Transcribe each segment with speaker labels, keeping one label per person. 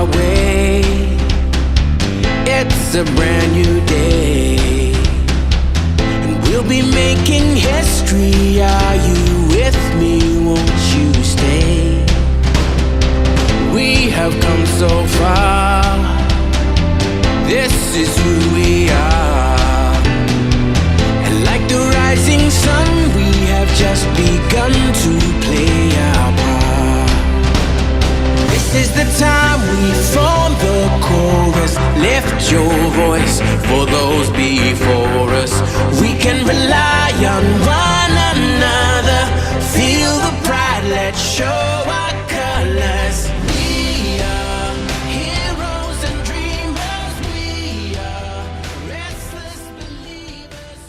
Speaker 1: our way. It's a brand new day, and we'll be making history. Are you with me? Won't you stay? We have come so far. This is who we are. And like the rising sun, we have just begun to play our part. This is the time we form the chorus. Lift your voice for those before us. We can rely on one another. Feel the pride, let's show our colors. We are heroes and dreamers. We are restless believers.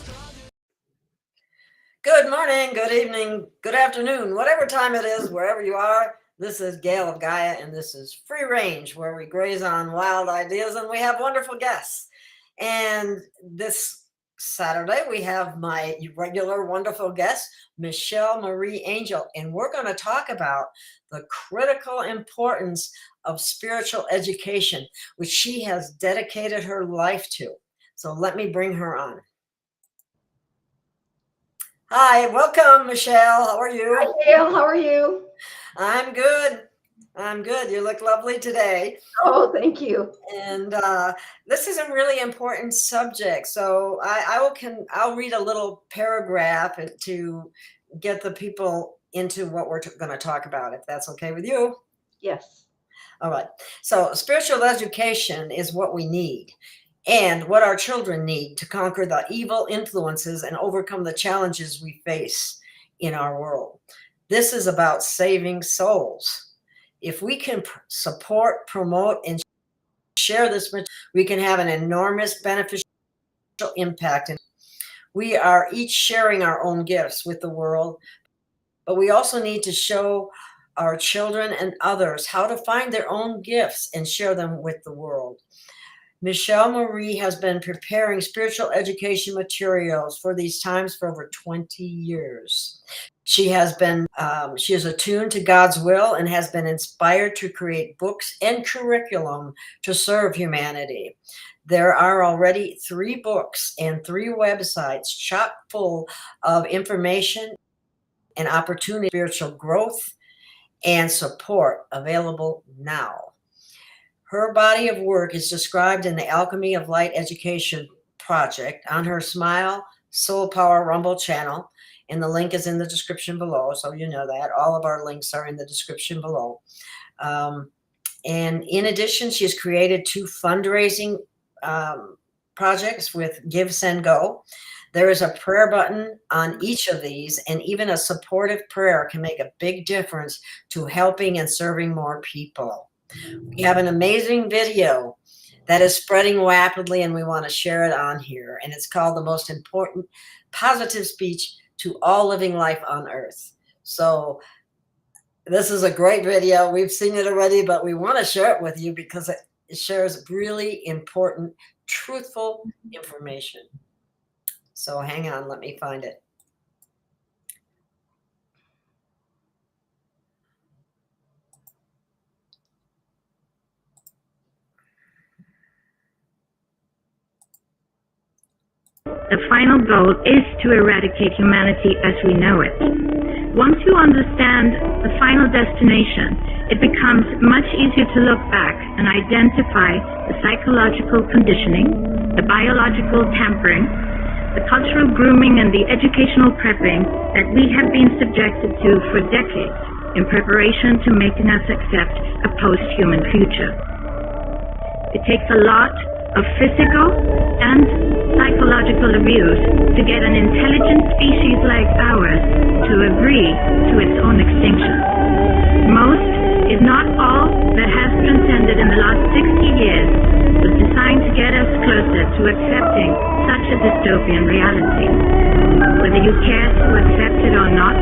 Speaker 2: Good morning, good evening, good afternoon, whatever time it is, wherever you are. This is Gail of Gaia, and this is Free Range, where we graze on wild ideas, and we have wonderful guests. And this Saturday, we have my regular wonderful guest, Michelle Marie Angel, and we're going to talk about the critical importance of spiritual education, which she has dedicated her life to. So let me bring her on. Hi, welcome, Michelle. How are you?
Speaker 3: Hi, Gail. How are you?
Speaker 2: I'm good. I'm good. You look lovely today.
Speaker 3: Oh, thank you.
Speaker 2: And this is a really important subject. So I'll read a little paragraph to get the people into what we're going to talk about, if that's okay with you.
Speaker 3: Yes.
Speaker 2: All right. So spiritual education is what we need and what our children need to conquer the evil influences and overcome the challenges we face in our world. This is about saving souls. If we can support, promote, and share this, we can have an enormous beneficial impact. And we are each sharing our own gifts with the world, but we also need to show our children and others how to find their own gifts and share them with the world. Michelle Marie has been preparing spiritual education materials for these times for over 20 years. She is attuned to God's will and has been inspired to create books and curriculum to serve humanity. There are already 3 books and 3 websites chock full of information and opportunity, spiritual growth and support available now. Her body of work is described in the Alchemy of Light Education project on her Smile Soul Power Rumble channel, and the link is in the description below, so you know that. All of our links are in the description below. And in addition, she's created 2 fundraising projects with Give, Send, Go. There is a prayer button on each of these, and even a supportive prayer can make a big difference to helping and serving more people. We have an amazing video that is spreading rapidly, and we want to share it on here. And it's called The Most Important Positive Speech to All Living Life on Earth. So this is a great video. We've seen it already, but we want to share it with you because it shares really important, truthful information. So hang on, let me find it.
Speaker 4: The final goal is to eradicate humanity as we know it. Once you understand the final destination, it becomes much easier to look back and identify the psychological conditioning, the biological tampering, the cultural grooming, and the educational prepping that we have been subjected to for decades in preparation to making us accept a post-human future. It takes a lot of physical and psychological abuse to get an intelligent species like ours to agree to its own extinction. Most, if not all, that has transcended in the last 60 years was designed to get us closer to accepting such a dystopian reality. Whether you care to accept it or not,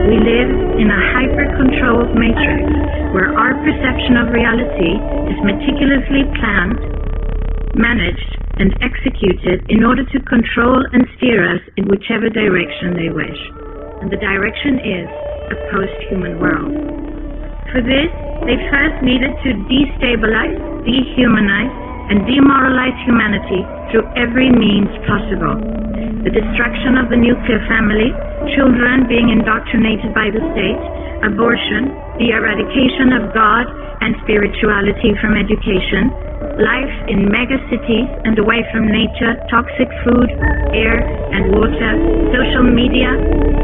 Speaker 4: we live in a hyper-controlled matrix where our perception of reality is meticulously planned, managed, and executed in order to control and steer us in whichever direction they wish. And the direction is a post-human world. For this, they first needed to destabilize, dehumanize, and demoralize humanity through every means possible. The destruction of the nuclear family, children being indoctrinated by the state, abortion, the eradication of God and spirituality from education, life in megacities and away from nature, toxic food, air and water, social media,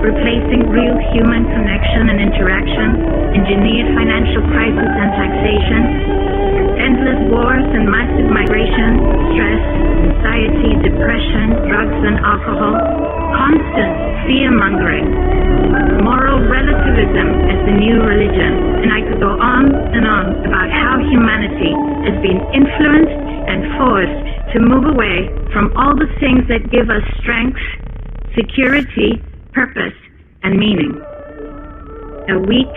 Speaker 4: replacing real human connection and interaction, engineered financial crisis and taxation, endless wars and massive migration, stress, anxiety, depression, drugs and alcohol, constant fear-mongering, moral relativism as the new religion, and I could go on and on about how humanity has been influenced and forced to move away from all the things that give us strength, security, purpose, and meaning. A weak,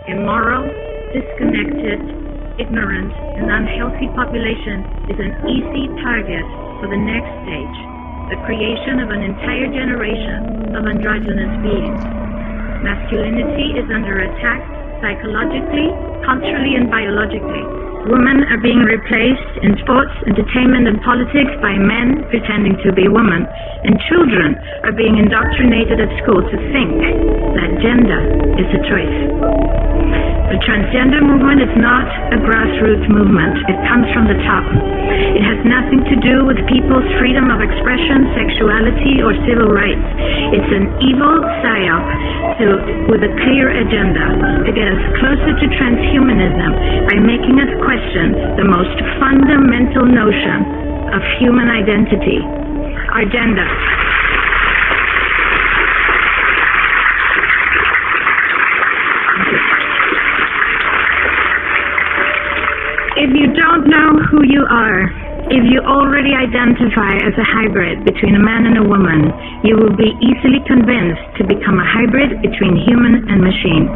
Speaker 4: immoral, disconnected, ignorant, and unhealthy population is an easy target for the next stage, the creation of an entire generation of androgynous beings. Masculinity is under attack psychologically, culturally, and biologically. Women are being replaced in sports, entertainment, and politics by men pretending to be women, and children are being indoctrinated at school to think that gender is a choice. The transgender movement is not a grassroots movement. It comes from the top. It has nothing to do with people's freedom of expression, sexuality, or civil rights. It's an evil psyop with a clear agenda to get us closer to transhumanism by making us question the most fundamental notion of human identity, our gender. If you don't know who you are, if you already identify as a hybrid between a man and a woman, you will be easily convinced to become a hybrid between human and machine.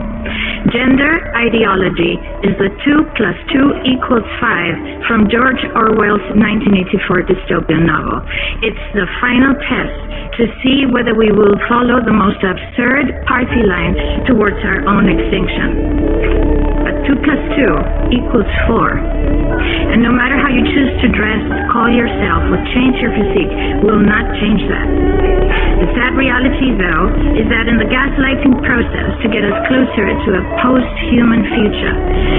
Speaker 4: Gender ideology is the 2 + 2 = 5 from George Orwell's 1984 dystopian novel. It's the final test to see whether we will follow the most absurd party line towards our own extinction. But 2 + 2 = 4. And no matter how you choose to dress, call yourself, or change your physique, will not change that. The sad reality, though, is that in the gaslighting process to get us closer to a post-human future,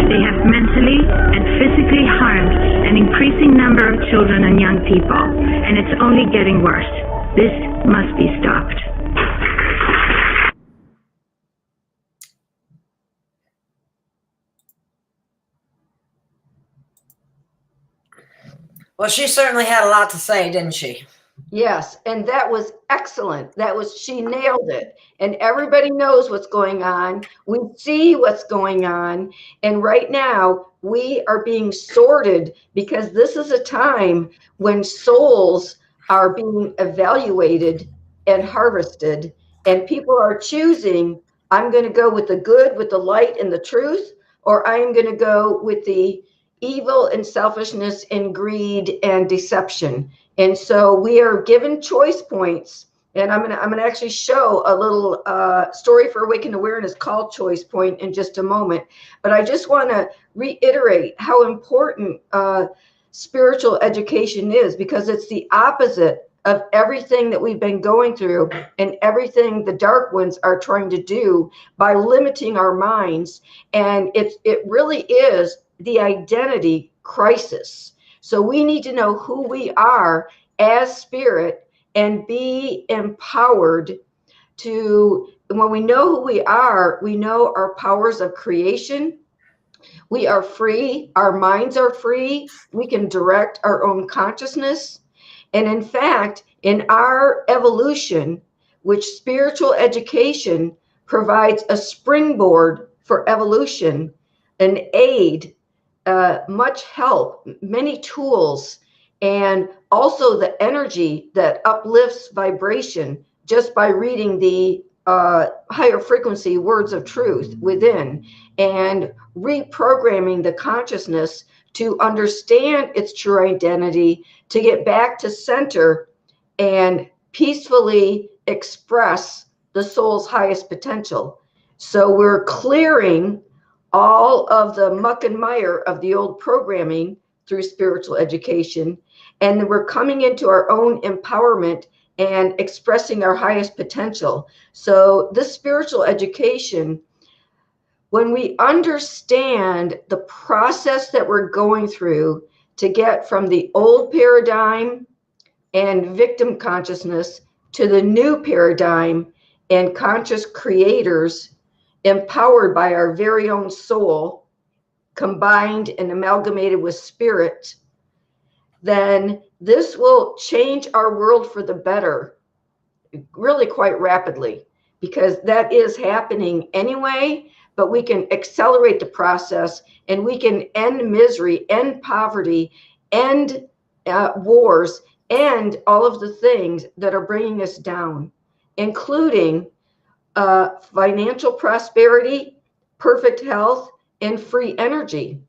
Speaker 4: they have mentally and physically harmed an increasing number of children and young people, and it's only getting worse. This must be stopped.
Speaker 2: Well, she certainly had a lot to say, didn't she?
Speaker 3: Yes, and that was excellent. She nailed it. And everybody knows what's going on. We see what's going on. And right now, we are being sorted because this is a time when souls are being evaluated and harvested. And people are choosing, I'm going to go with the good, with the light and the truth, or I am going to go with the evil and selfishness and greed and deception. And so we are given choice points. And I'm gonna actually show a little story for Awakened Awareness called Choice Point in just a moment. But I just want to reiterate how important spiritual education is, because it's the opposite of everything that we've been going through and everything the dark ones are trying to do by limiting our minds. And it really is the identity crisis. So we need to know who we are as spirit and be empowered to, when we know who we are, we know our powers of creation. We are free. Our minds are free. We can direct our own consciousness. And in fact, in our evolution, which spiritual education provides a springboard for evolution, an aid, much help, many tools, and also the energy that uplifts vibration just by reading the higher frequency words of truth within and reprogramming the consciousness to understand its true identity, to get back to center and peacefully express the soul's highest potential. So we're clearing all of the muck and mire of the old programming through spiritual education. And we're coming into our own empowerment and expressing our highest potential. So this spiritual education, when we understand the process that we're going through to get from the old paradigm and victim consciousness to the new paradigm and conscious creators empowered by our very own soul, combined and amalgamated with spirit, then this will change our world for the better really quite rapidly, because that is happening anyway, but we can accelerate the process and we can end misery, end poverty, end wars, and all of the things that are bringing us down, including financial prosperity, perfect health, and free energy.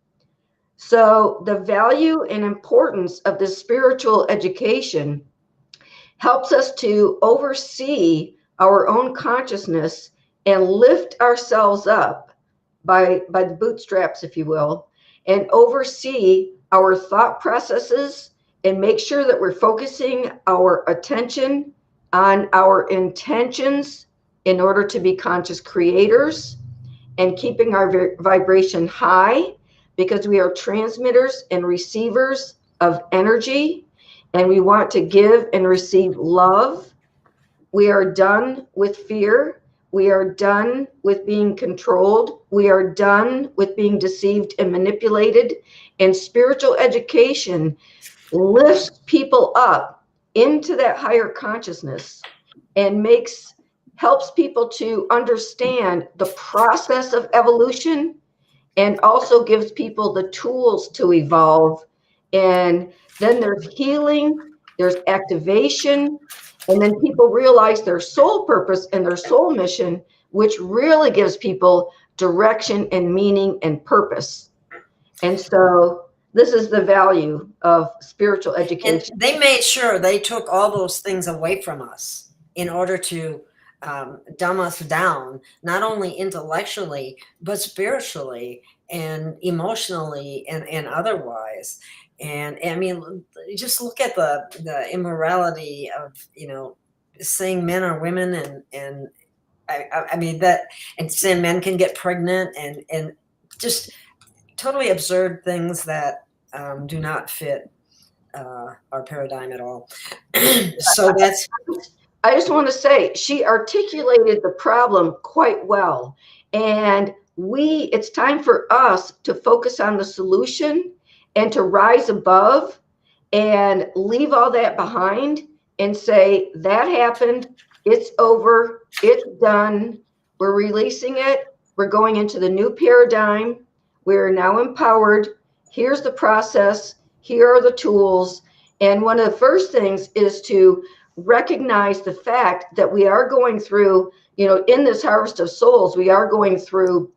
Speaker 3: So the value and importance of this spiritual education helps us to oversee our own consciousness and lift ourselves up by the bootstraps, if you will, and oversee our thought processes and make sure that we're focusing our attention on our intentions in order to be conscious creators, and keeping our vibration high, because we are transmitters and receivers of energy, and we want to give and receive love. We are done with fear. We are done with being controlled. We are done with being deceived and manipulated. And spiritual education lifts people up into that higher consciousness and helps people to understand the process of evolution, and also gives people the tools to evolve. And then there's healing, there's activation, and then people realize their soul purpose and their soul mission, which really gives people direction and meaning and purpose. And so this is the value of spiritual education.
Speaker 2: And they made sure they took all those things away from us in order to dumb us down, not only intellectually, but spiritually and emotionally and otherwise. And I mean, just look at the immorality of, saying men are women, and I mean that, and saying men can get pregnant, and just totally absurd things that do not fit our paradigm at all. So that's.
Speaker 3: I just want to say she articulated the problem quite well, and it's time for us to focus on the solution and to rise above and leave all that behind and say, that happened, it's over, it's done, we're releasing it, we're going into the new paradigm, we're now empowered, here's the process, here are the tools. And one of the first things is to recognize the fact that we are going through, in this harvest of souls, we are going through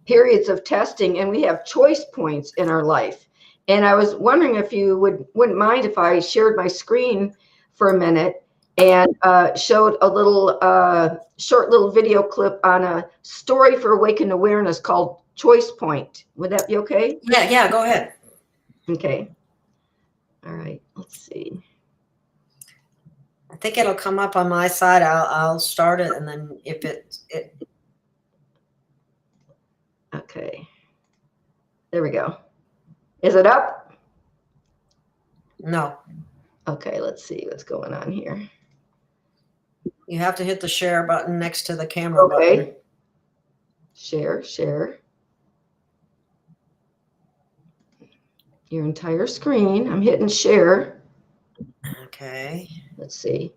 Speaker 3: periods of testing, and we have choice points in our life. And I was wondering if you wouldn't mind if I shared my screen for a minute and showed a little short little video clip on a story for awakened awareness called Choice Point. Would that be okay?
Speaker 2: Yeah, go ahead.
Speaker 3: Okay. All right, let's see.
Speaker 2: I think it'll come up on my side. I'll start it, and then if it.
Speaker 3: Okay. There we go. Is it up?
Speaker 2: No.
Speaker 3: Okay, let's see what's going on here.
Speaker 2: You have to hit the share button next to the camera
Speaker 3: Okay.
Speaker 2: button.
Speaker 3: Share. Your entire screen. I'm hitting share.
Speaker 2: Okay.
Speaker 3: Let's see.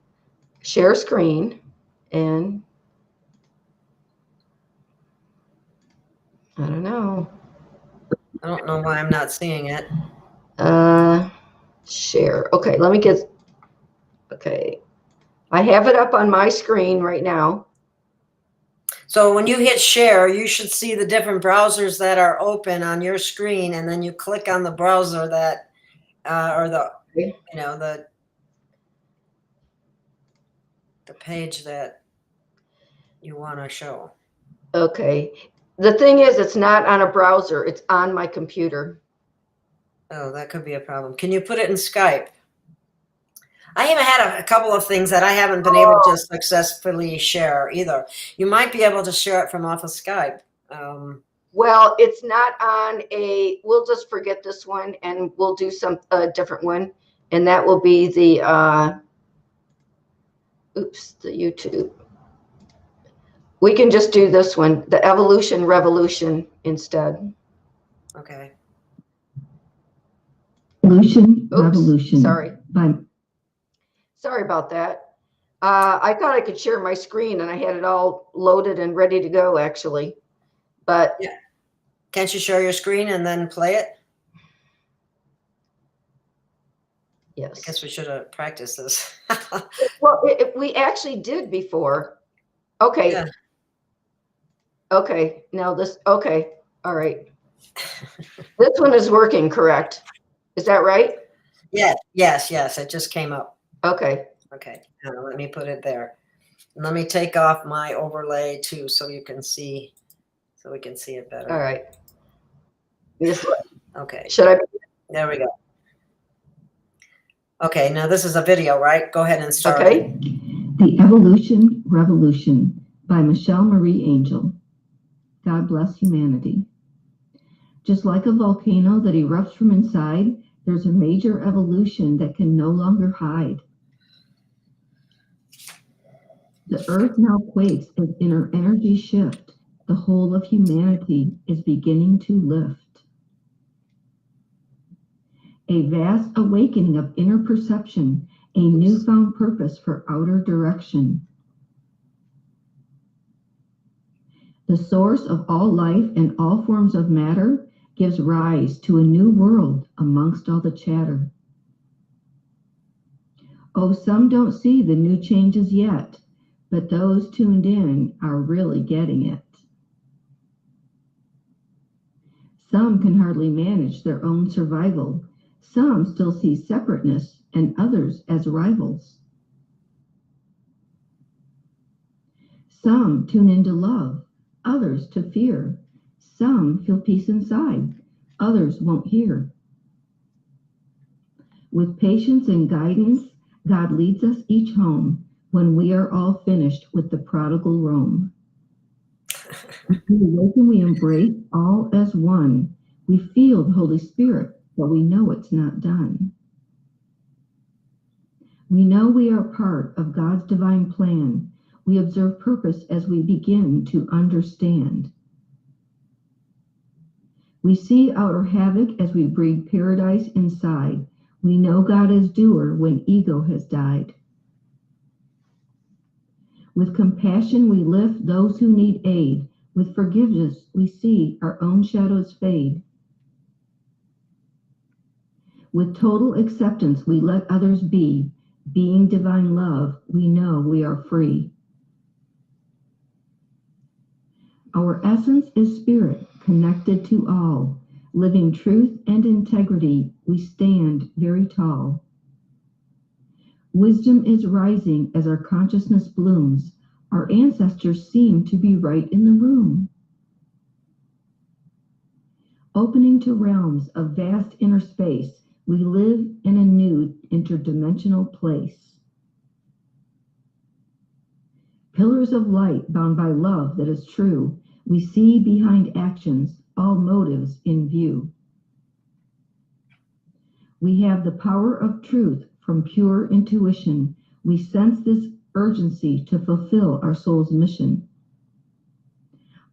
Speaker 3: Share screen, and I don't know.
Speaker 2: I don't know why I'm not seeing it.
Speaker 3: Share. Okay, let me get. Okay, I have it up on my screen right now.
Speaker 2: So when you hit share, you should see the different browsers that are open on your screen, and then you click on the browser that, or the, the page that you want to show.
Speaker 3: Okay, The thing is, it's not on a browser. It's on my computer.
Speaker 2: Oh, that could be a problem. Can you put it in Skype? I even had a couple of things that I haven't been able to successfully share either. You might be able to share it from off of Skype.
Speaker 3: Well, it's not on a, we'll just forget this one and we'll do a different one. And that will be the, the YouTube. We can just do this one, the Evolution Revolution instead.
Speaker 2: Okay.
Speaker 5: Evolution Revolution.
Speaker 3: Sorry.
Speaker 5: By
Speaker 3: Sorry about that. I thought I could share my screen and I had it all loaded and ready to go actually. But
Speaker 2: yeah. Can't you share your screen and then play it?
Speaker 3: yes.
Speaker 2: I guess we should have practiced this.
Speaker 3: Well, we actually did before. Okay.
Speaker 2: Yeah.
Speaker 3: Okay. Now this, okay. All right. This one is working, correct? Is that right?
Speaker 2: Yeah. Yes. It just came up.
Speaker 3: Okay.
Speaker 2: Okay. Now let me put it there. And let me take off my overlay too, so you can see, so we can see it better.
Speaker 3: All right. This way.
Speaker 2: Okay.
Speaker 3: Should I?
Speaker 2: There we go. Okay. Now this is a video, right? Go ahead and start.
Speaker 3: Okay.
Speaker 5: The Evolution Revolution by Michelle Marie Angel. God bless humanity. Just like a volcano that erupts from inside, there's a major evolution that can no longer hide. The earth now quakes as inner energy shift. The whole of humanity is beginning to lift. A vast awakening of inner perception, a newfound purpose for outer direction. The source of all life and all forms of matter gives rise to a new world amongst all the chatter. Oh, some don't see the new changes yet, but those tuned in are really getting it. Some can hardly manage their own survival. Some still see separateness and others as rivals. Some tune into love, others to fear. Some feel peace inside, others won't hear. With patience and guidance, God leads us each home when we are all finished with the prodigal roam. We awaken, we embrace all as one. We feel the Holy Spirit, but we know it's not done. We know we are part of God's divine plan. We observe purpose as we begin to understand. We see outer havoc as we breed paradise inside. We know God is doer when ego has died. With compassion, we lift those who need aid. With forgiveness, we see our own shadows fade. With total acceptance, we let others be. Being divine love, we know we are free. Our essence is spirit, connected to all. Living truth and integrity, we stand very tall. Wisdom is rising as our consciousness blooms. Our ancestors seem to be right in the room. Opening to realms of vast inner space, we live in a new interdimensional place. Pillars of light bound by love that is true, we see behind actions all motives in view. We have the power of truth from pure intuition. We sense this urgency to fulfill our soul's mission.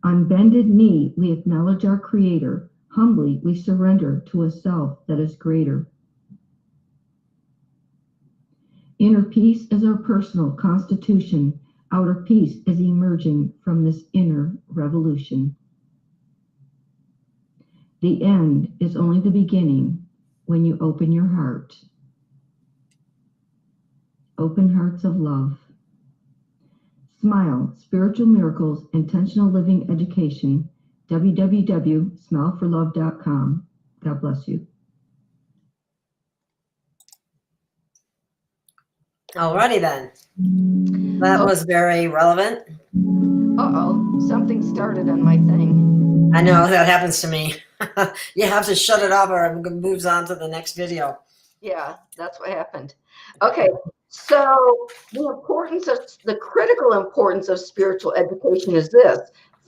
Speaker 5: On bended knee, we acknowledge our Creator. Humbly, we surrender to a self that is greater. Inner peace is our personal constitution. Outer peace is emerging from this inner revolution. The end is only the beginning when you open your heart. Open hearts of love. Smile, Spiritual Miracles, Intentional Living Education, www.smileforlove.com. God bless you.
Speaker 2: Alrighty then. That was very relevant.
Speaker 3: Uh-oh, something started on my thing.
Speaker 2: I know that happens to me. You have to shut it off or it moves on to the next video.
Speaker 3: Yeah, that's what happened. Okay, so the critical importance of spiritual education is this.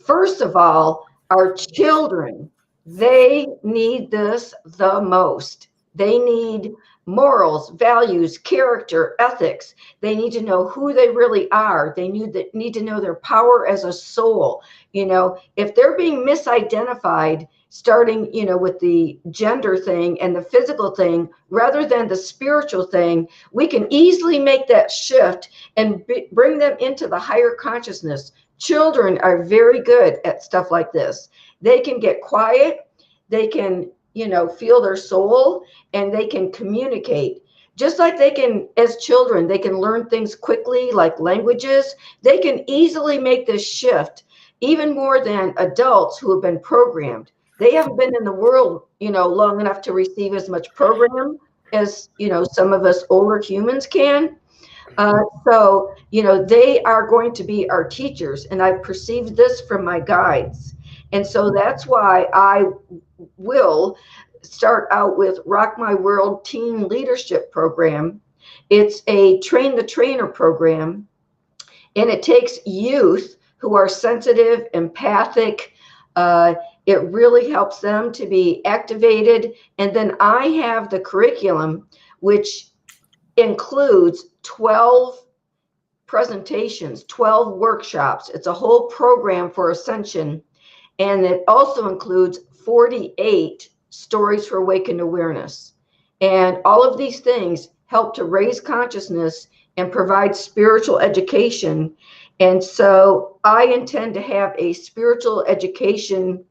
Speaker 3: First of all, our children, they need this the most. They need morals, values, character, ethics. They need to know who they really are. They need to know their power as a soul. You know, if they're being misidentified, starting, you know, with the gender thing and the physical thing, rather than the spiritual thing, we can easily make that shift and bring them into the higher consciousness. Children are very good at stuff like this. They can get quiet. They can, you know, feel their soul, and they can communicate. Just like they can, as children, they can learn things quickly, like languages. They can easily make this shift, even more than adults who have been programmed. They haven't been in the world, you know, long enough to receive as much program as, you know, some of us older humans can. So, you know, they are going to be our teachers, and I've perceived this from my guides. And so that's why I will start out with Rock My World Teen Leadership Program. It's a train the trainer program, and it takes youth who are sensitive, empathic. It really helps them to be activated. And then I have the curriculum, which includes 12 presentations, 12 workshops. It's a whole program for Ascension. And it also includes 48 stories for awakened awareness. And all of these things help to raise consciousness and provide spiritual education. And so I intend to have a spiritual education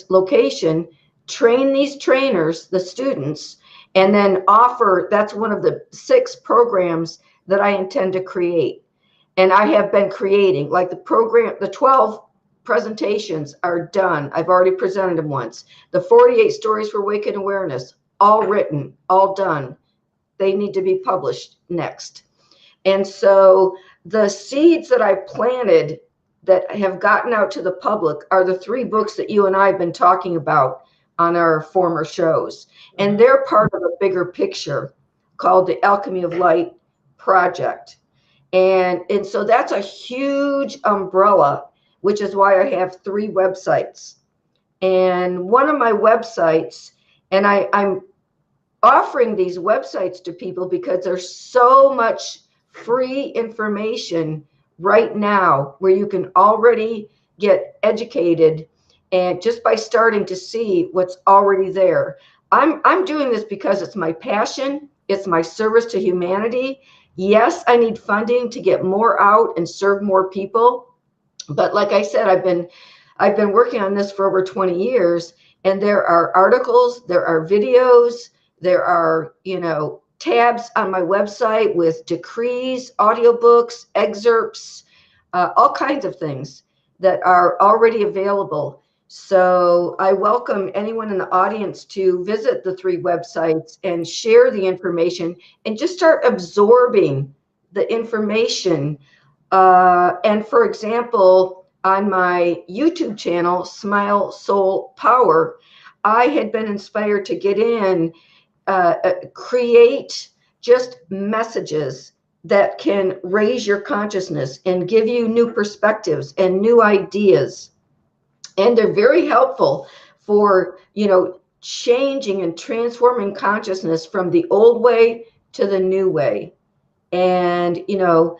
Speaker 3: location, train these trainers, the students, and then offer, that's one of the 6 programs that I intend to create. And I have been creating, like the program, the 12 presentations are done. I've already presented them once. The 48 stories for awakened awareness, all written, all done. They need to be published next. And so the seeds that I planted that have gotten out to the public are the 3 books that you and I have been talking about on our former shows. And they're part of a bigger picture called the Alchemy of Light Project. And so that's a huge umbrella, which is why I have 3 websites. And one of my websites, and I'm offering these websites to people because there's so much free information right now where you can already get educated, and just by starting to see what's already there. I'm doing this because it's my passion. It's my service to humanity. Yes, I need funding to get more out and serve more people. But like I said, I've been working on this for over 20 years, and there are articles, there are videos, there are, you know, tabs on my website with decrees, audiobooks, excerpts, all kinds of things that are already available. So I welcome anyone in the audience to visit the 3 websites and share the information and just start absorbing the information. And for example, on my YouTube channel, Smile Soul Power, I had been inspired to get in, create just messages that can raise your consciousness and give you new perspectives and new ideas. And they're very helpful for, you know, changing and transforming consciousness from the old way to the new way. And, you know,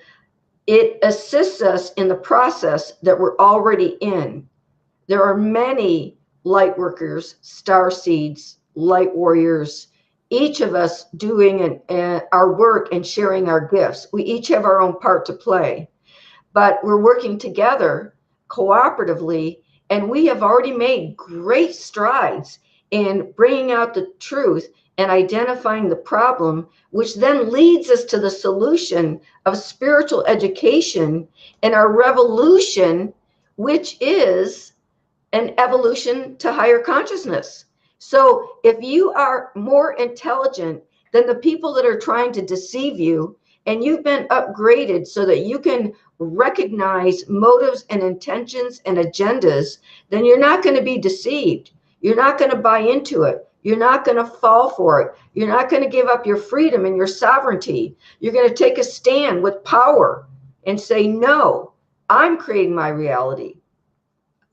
Speaker 3: it assists us in the process that we're already in. There are many light workers, star seeds, light warriors, each of us doing our work and sharing our gifts. We each have our own part to play, but we're working together cooperatively, and we have already made great strides in bringing out the truth and identifying the problem, which then leads us to the solution of spiritual education and our revolution, which is an evolution to higher consciousness. So if you are more intelligent than the people that are trying to deceive you, and you've been upgraded so that you can recognize motives and intentions and agendas, then you're not going to be deceived. You're not going to buy into it. You're not going to fall for it. You're not going to give up your freedom and your sovereignty. You're going to take a stand with power and say, no, I'm creating my reality.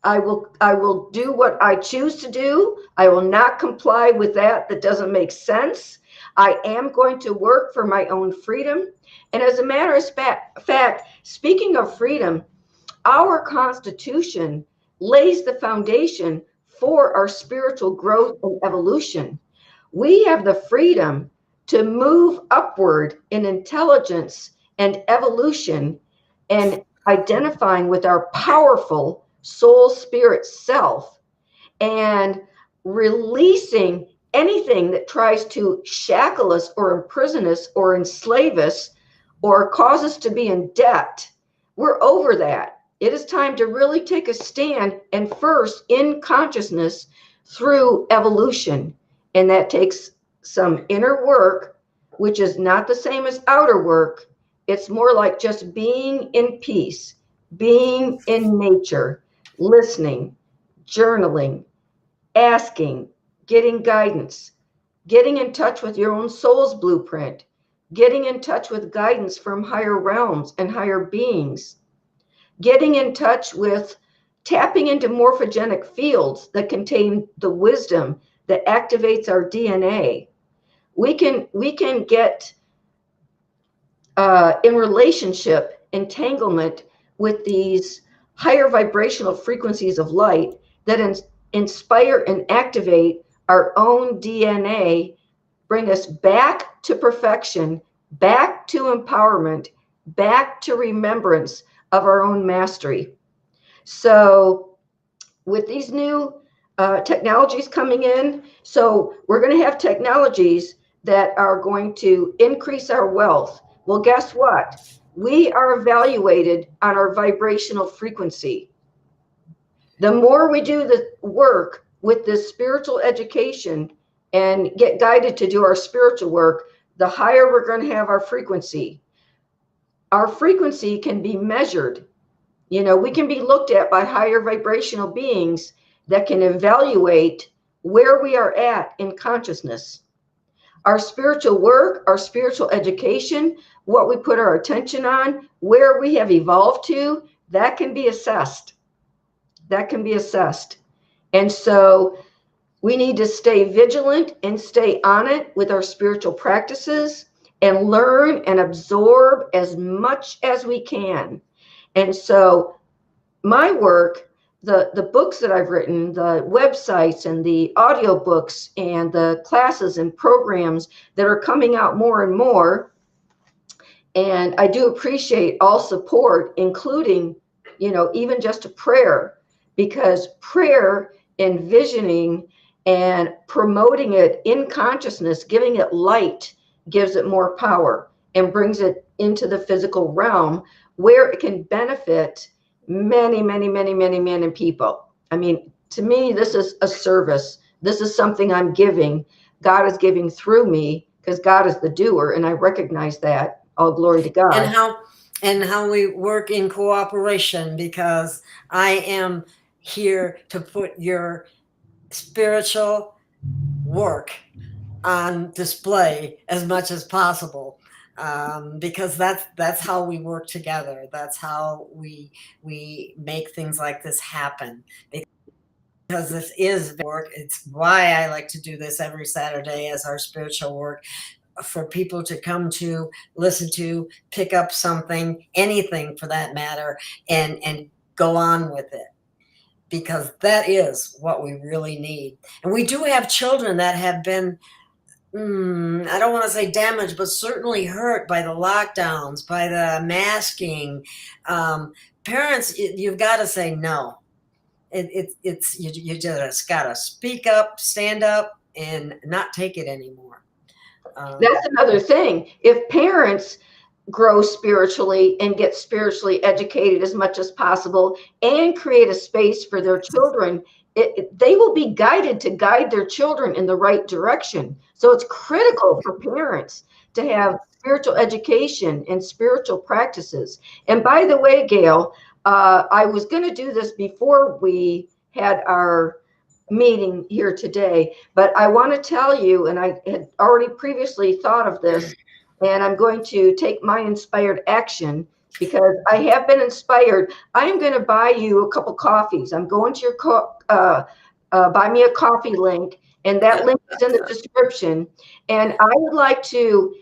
Speaker 3: I will do what I choose to do. I will not comply with that doesn't make sense. I am going to work for my own freedom. And as a matter of fact, speaking of freedom, our Constitution lays the foundation for our spiritual growth and evolution. We have the freedom to move upward in intelligence and evolution and identifying with our powerful soul spirit self and releasing anything that tries to shackle us or imprison us or enslave us or cause us to be in debt. We're over that. It is time to really take a stand, and first in consciousness through evolution. And that takes some inner work, which is not the same as outer work. It's more like just being in peace, being in nature, listening, journaling, asking, getting guidance, getting in touch with your own soul's blueprint, getting in touch with guidance from higher realms and higher beings, getting in touch with tapping into morphogenic fields that contain the wisdom that activates our DNA. We can get in relationship, entanglement with these higher vibrational frequencies of light that inspire and activate our own DNA, bring us back to perfection, back to empowerment, back to remembrance of our own mastery. So with these new technologies coming in, so we're going to have technologies that are going to increase our wealth. Well, guess what? We are evaluated on our vibrational frequency. The more we do the work with this spiritual education and get guided to do our spiritual work, the higher we're going to have our frequency. Our frequency can be measured. You know, we can be looked at by higher vibrational beings that can evaluate where we are at in consciousness. Our spiritual work, our spiritual education, what we put our attention on, where we have evolved to, that can be assessed. That can be assessed. And so we need to stay vigilant and stay on it with our spiritual practices and learn and absorb as much as we can. And so my work, the books that I've written, the websites and the audiobooks and the classes and programs that are coming out more and more. And I do appreciate all support, including, even just a prayer, because prayer, envisioning and promoting it in consciousness, giving it light, gives it more power and brings it into the physical realm where it can benefit many, many, many, many, many people. I mean, to me, this is a service. This is something I'm giving. God is giving through me because God is the doer, and I recognize that. All glory to God.
Speaker 2: And how we work in cooperation, because I am here to put your spiritual work on display as much as possible, because that's how we work together. That's how we make things like this happen, because this is work. It's why I like to do this every Saturday as our spiritual work, for people to come to, listen to, pick up something, anything for that matter, and go on with it, because that is what we really need. And we do have children that have been, I don't want to say damaged, but certainly hurt by the lockdowns, by the masking. Parents, you've got to say no. You just got to speak up, stand up, and not take it anymore.
Speaker 3: That's another thing. If parents grow spiritually and get spiritually educated as much as possible and create a space for their children they will be guided to guide their children in the right direction. So it's critical for parents to have spiritual education and spiritual practices. And by the way, Gail, I was going to do this before we had our meeting here today, but I want to tell you, and I had already previously thought of this, and I'm going to take my inspired action because I have been inspired. I am going to buy you a couple coffees. I'm going to your buy me a coffee link, and that link is in the description. And I would like to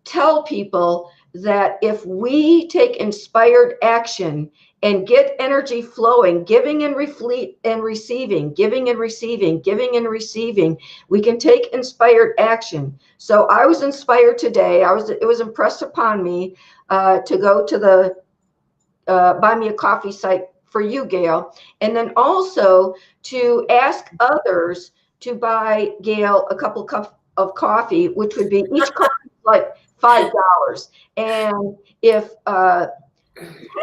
Speaker 3: tell people that if we take inspired action and get energy flowing, giving and receiving, giving and receiving, giving and receiving, we can take inspired action. So I was inspired today. It was impressed upon me to go to the Buy Me a Coffee site for you, Gail, and then also to ask others to buy Gail a couple cups of coffee, which would be each coffee like $5. And if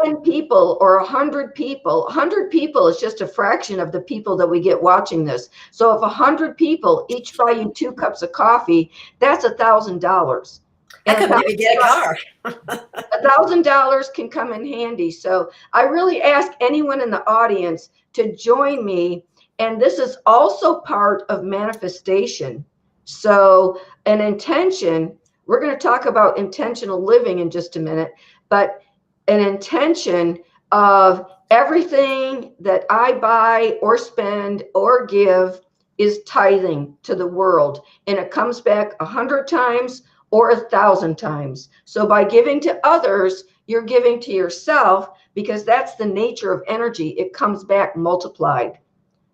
Speaker 3: 10 people or 100 people is just a fraction of the people that we get watching this. So if 100 people each buy you 2 cups of coffee, that's $1,000.
Speaker 2: I could maybe get a car.
Speaker 3: $1,000 can come in handy. So I really ask anyone in the audience to join me. And this is also part of manifestation. So an intention, we're going to talk about intentional living in just a minute, but an intention of everything that I buy or spend or give is tithing to the world. And it comes back 100 times or 1,000 times. So by giving to others, you're giving to yourself, because that's the nature of energy. It comes back multiplied.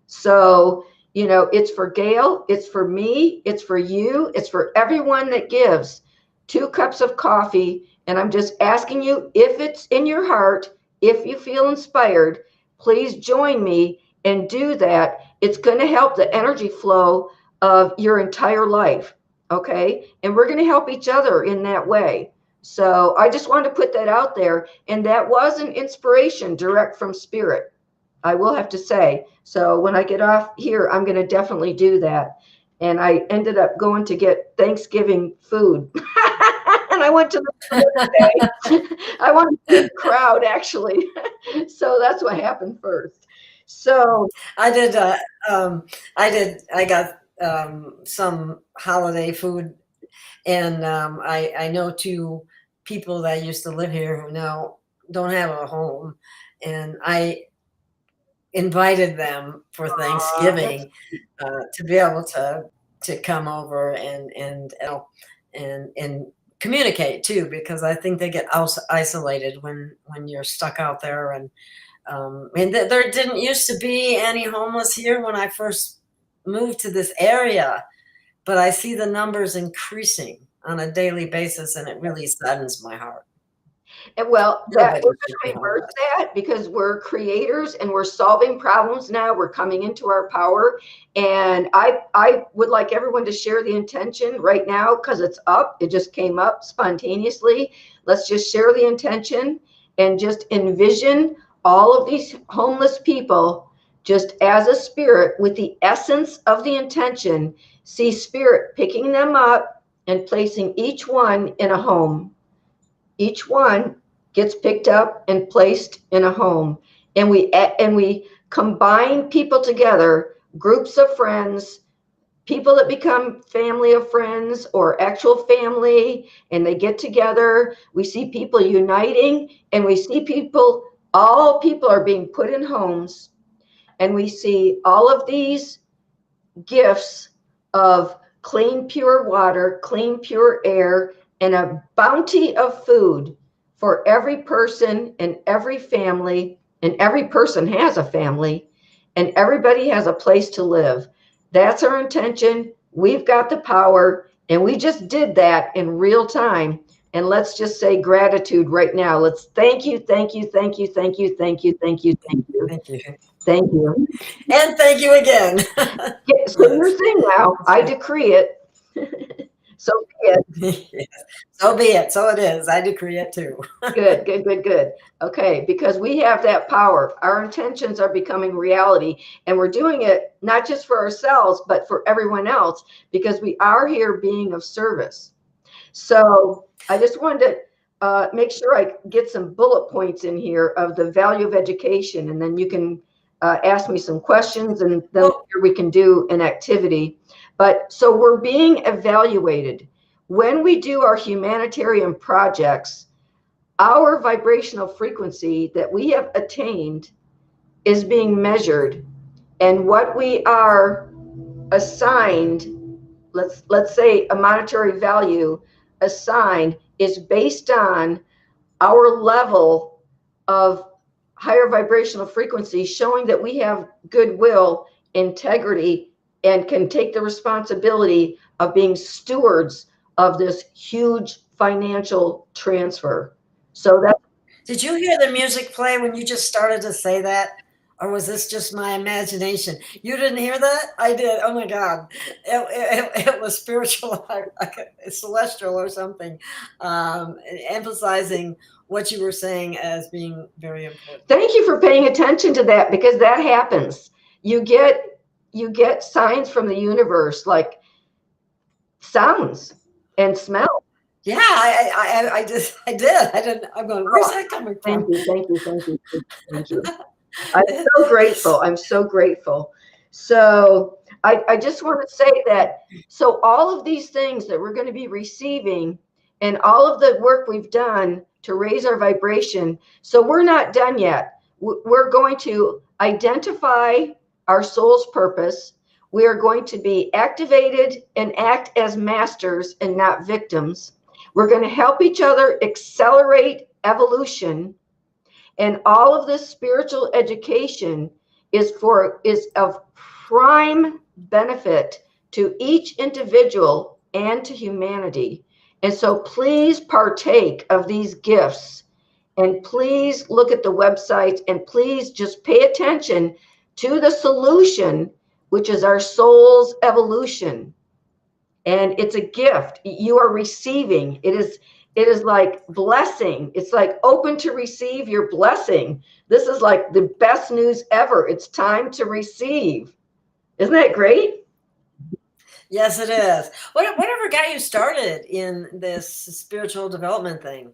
Speaker 3: So, you know, it's for Gail, it's for me, it's for you, it's for everyone that gives 2 cups of coffee. And I'm just asking you, if it's in your heart, if you feel inspired, please join me and do that. It's going to help the energy flow of your entire life. Okay. And we're going to help each other in that way. So I just wanted to put that out there. And that was an inspiration direct from spirit, I will have to say. So when I get off here, I'm going to definitely do that. And I ended up going to get Thanksgiving food. And I went to the I wanted to see the crowd, actually. So that's what happened first. So
Speaker 2: I got some holiday food, and I know 2 people that used to live here who now don't have a home, and I invited them for Thanksgiving to be able to come over and communicate too, because I think they get isolated when you're stuck out there. And there didn't used to be any homeless here when I first moved to this area, but I see the numbers increasing on a daily basis, and it really saddens my heart.
Speaker 3: And well, that we're going to reverse that, because we're creators and we're solving problems now. We're coming into our power. And I would like everyone to share the intention right now, because it's up. It just came up spontaneously. Let's just share the intention and just envision all of these homeless people just as a spirit with the essence of the intention. See spirit picking them up and placing each one in a home. Each one gets picked up and placed in a home. And we combine people together, groups of friends, people that become family of friends or actual family, and they get together. We see people uniting, and we see all people are being put in homes. And we see all of these gifts of clean, pure water, clean, pure air, and a bounty of food for every person and every family. And every person has a family, and everybody has a place to live. That's our intention. We've got the power, and we just did that in real time. And let's just say gratitude right now. Let's thank you, thank you, thank you, thank you, thank you, thank you, thank you.
Speaker 2: Thank you.
Speaker 3: Thank you.
Speaker 2: And thank you again.
Speaker 3: So you're saying now, I decree it. So be it.
Speaker 2: Yes. So be it. So it is. I decree it too.
Speaker 3: Good, good, good, good. Okay, because we have that power. Our intentions are becoming reality, and we're doing it not just for ourselves, but for everyone else, because we are here being of service. So I just wanted to make sure I get some bullet points in here of the value of education, and then you can ask me some questions, and then we can do an activity. But so we're being evaluated. When we do our humanitarian projects, our vibrational frequency that we have attained is being measured, and what we are assigned, let's say a monetary value assigned, is based on our level of higher vibrational frequency, showing that we have goodwill, integrity, and can take the responsibility of being stewards of this huge financial transfer. So that.
Speaker 2: Did you hear the music play when you just started to say that? Or was this just my imagination? You didn't hear that? I did. Oh my God. It was spiritual, celestial or something, emphasizing what you were saying as being very important.
Speaker 3: Thank you for paying attention to that, because that happens. You get signs from the universe, like sounds and smells.
Speaker 2: Yeah, I did. I'm going, where's that coming from?
Speaker 3: Thank you. I'm so grateful. I'm so grateful. So I just want to say that, so all of these things that we're going to be receiving and all of the work we've done to raise our vibration, so we're not done yet. We're going to identify our soul's purpose. We are going to be activated and act as masters and not victims. We're going to help each other accelerate evolution. And all of this spiritual education is of prime benefit to each individual and to humanity. And so please partake of these gifts, and please look at the website, and please just pay attention to the solution, which is our soul's evolution. And it's a gift you are receiving. It is like blessing. It's like open to receive your blessing. This is like the best news ever. It's time to receive. Isn't that great?
Speaker 2: Yes, it is. Whatever got you started in this spiritual development thing?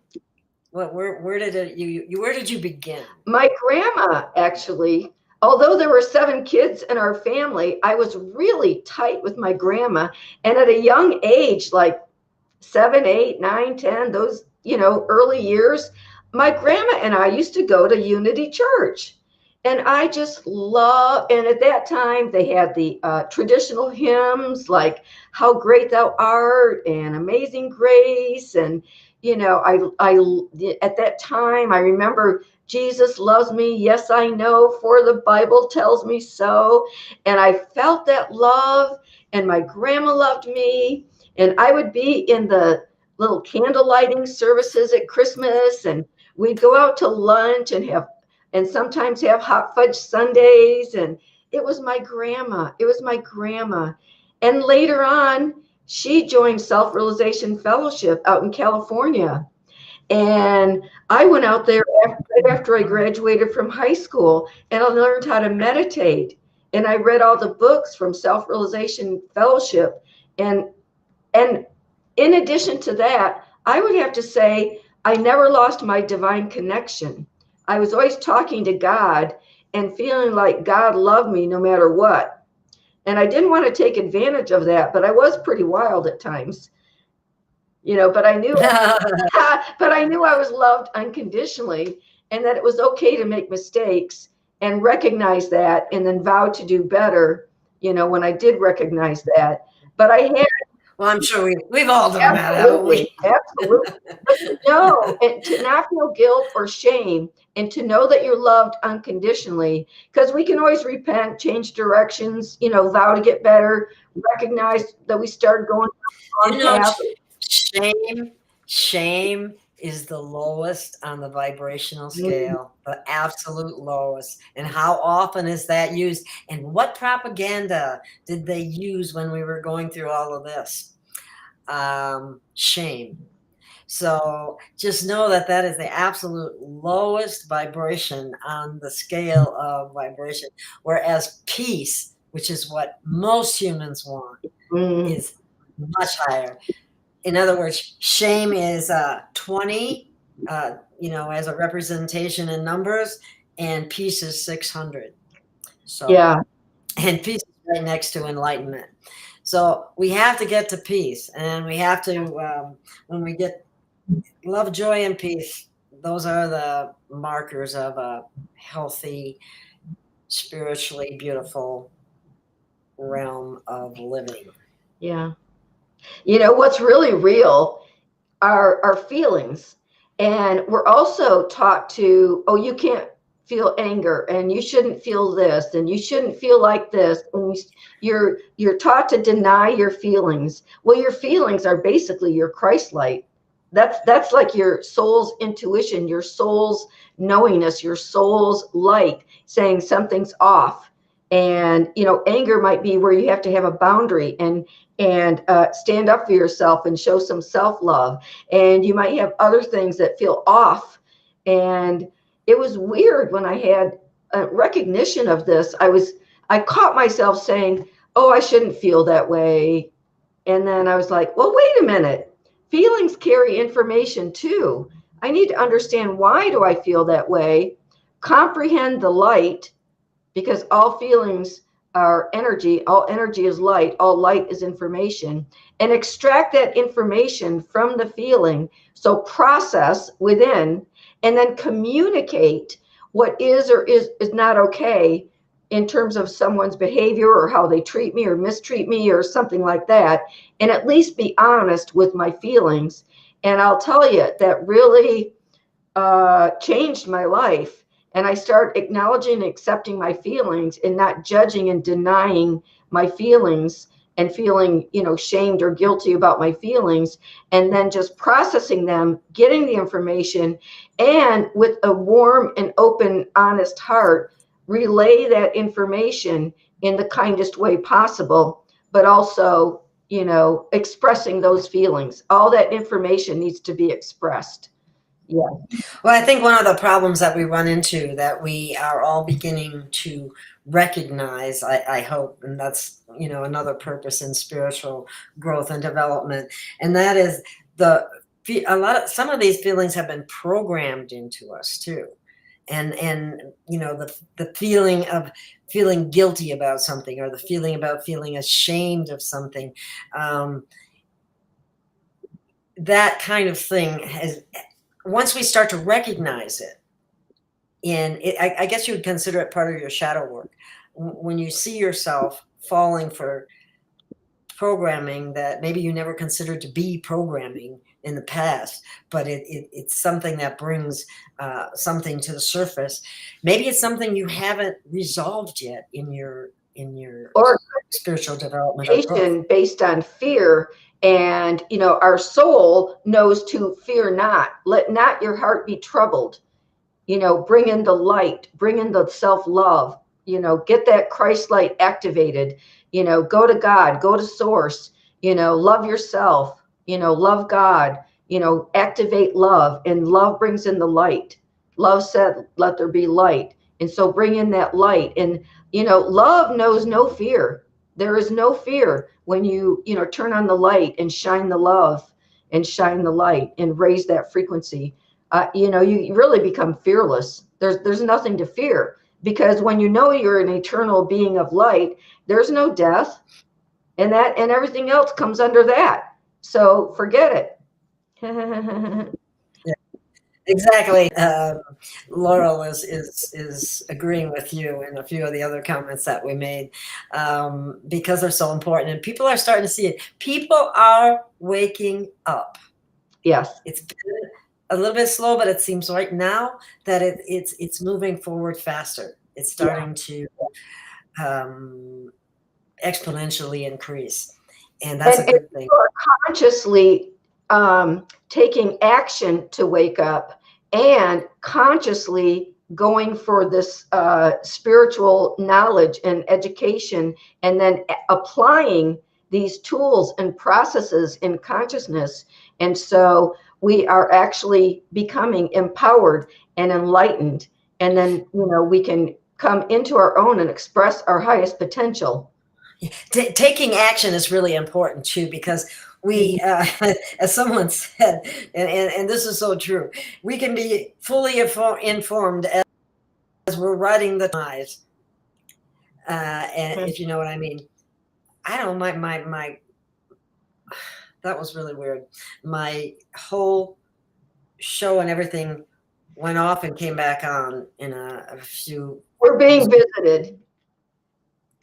Speaker 2: Where did you begin?
Speaker 3: My grandma, actually, although there were 7 kids in our family, I was really tight with my grandma. And at a young age, like 7, 8, 9, 10, those, early years, my grandma and I used to go to Unity Church. And I just love, and at that time they had the traditional hymns like How Great Thou Art and Amazing Grace. And, at that time, I remember Jesus loves me. Yes, I know, for the Bible tells me so. And I felt that love, and my grandma loved me. And I would be in the little candle lighting services at Christmas, and we'd go out to lunch and sometimes have hot fudge sundaes. And it was my grandma. And later on, she joined Self-Realization Fellowship out in California. And I went out there after I graduated from high school, and I learned how to meditate. And I read all the books from Self-Realization Fellowship. And in addition to that, I would have to say I never lost my divine connection. I was always talking to God and feeling like God loved me no matter what. And I didn't want to take advantage of that, but I was pretty wild at times. But I knew I was loved unconditionally, and that it was okay to make mistakes and recognize that, and then vow to do better, when I did recognize that. But I had.
Speaker 2: Well, I'm sure we've all done that, haven't we?
Speaker 3: Absolutely. No, and to not feel guilt or shame, and to know that you're loved unconditionally, because we can always repent, change directions, vow to get better, recognize that we started going on path.
Speaker 2: Shame is the lowest on the vibrational scale, the absolute lowest. And how often is that used? And what propaganda did they use when we were going through all of this? Shame. So just know that that is the absolute lowest vibration on the scale of vibration, whereas peace, which is what most humans want,
Speaker 3: Mm,
Speaker 2: is much higher. In other words, shame is 20, as a representation in numbers, and peace is 600. So,
Speaker 3: yeah.
Speaker 2: and peace is right next to enlightenment. So we have to get to peace, and we have to, when we get love, joy, and peace, those are the markers of a healthy, spiritually beautiful realm of living.
Speaker 3: Yeah. You know, what's really real are our feelings. And we're also taught to, oh, you can't feel anger and you shouldn't feel this and you shouldn't feel like this. And you're taught to deny your feelings. Well, your feelings are basically your Christ light. That's like your soul's intuition, your soul's knowingness, your soul's light saying something's off. And anger might be where you have to have a boundary and stand up for yourself and show some self-love. And you might have other things that feel off. And it was weird when I had a recognition of this. I caught myself saying, oh, I shouldn't feel that way. And then I was like, well, wait a minute. Feelings carry information too. I need to understand, why do I feel that way? Comprehend the light, because all feelings are energy. All energy is light. All light is information. And extract that information from the feeling. So process within, and then communicate what is or is not okay in terms of someone's behavior or how they treat me or mistreat me or something like that. And at least be honest with my feelings. And I'll tell you, that really changed my life. And I start acknowledging and accepting my feelings and not judging and denying my feelings and feeling, shamed or guilty about my feelings, and then just processing them, getting the information, and with a warm and open, honest heart, relay that information in the kindest way possible, but also, expressing those feelings. All that information needs to be expressed. Yeah.
Speaker 2: Well, I think one of the problems that we run into, that we are all beginning to recognize, I hope, and that's, another purpose in spiritual growth and development, and that is some of these feelings have been programmed into us too. And the feeling of feeling guilty about something, or the feeling about feeling ashamed of something, that kind of thing has, once we start to recognize it, I guess you would consider it part of your shadow work. When you see yourself falling for programming that maybe you never considered to be programming in the past, but it's something that brings something to the surface. Maybe it's something you haven't resolved yet in your
Speaker 3: Or
Speaker 2: spiritual development or growth.
Speaker 3: based on fear. And our soul knows to fear not. Let not your heart be troubled. Bring in the light, bring in the self-love, get that Christ light activated. Go to God, go to source, love yourself, love God, activate love, and love brings in the light. Love said, let there be light. And so bring in that light. And love knows no fear. There is no fear when you turn on the light and shine the love and shine the light and raise that frequency. You really become fearless. There's nothing to fear, because when you're an eternal being of light, there's no death, and everything else comes under that. So forget it.
Speaker 2: Exactly. Laurel is agreeing with you and a few of the other comments that we made, because they're so important, and people are starting to see it. People are waking up.
Speaker 3: Yes.
Speaker 2: It's been a little bit slow, but it seems right now that it's moving forward faster. It's starting to exponentially increase, and that's a good thing.
Speaker 3: People are consciously taking action to wake up, and consciously going for this spiritual knowledge and education, and then applying these tools and processes in consciousness. And so we are actually becoming empowered and enlightened. And then, we can come into our own and express our highest potential.
Speaker 2: Taking action is really important too, because we, as someone said, and this is so true, we can be fully informed as we're riding the eyes. And if you know what I mean. I don't know, my that was really weird. My whole show and everything went off and came back on in a few.
Speaker 3: We're being visited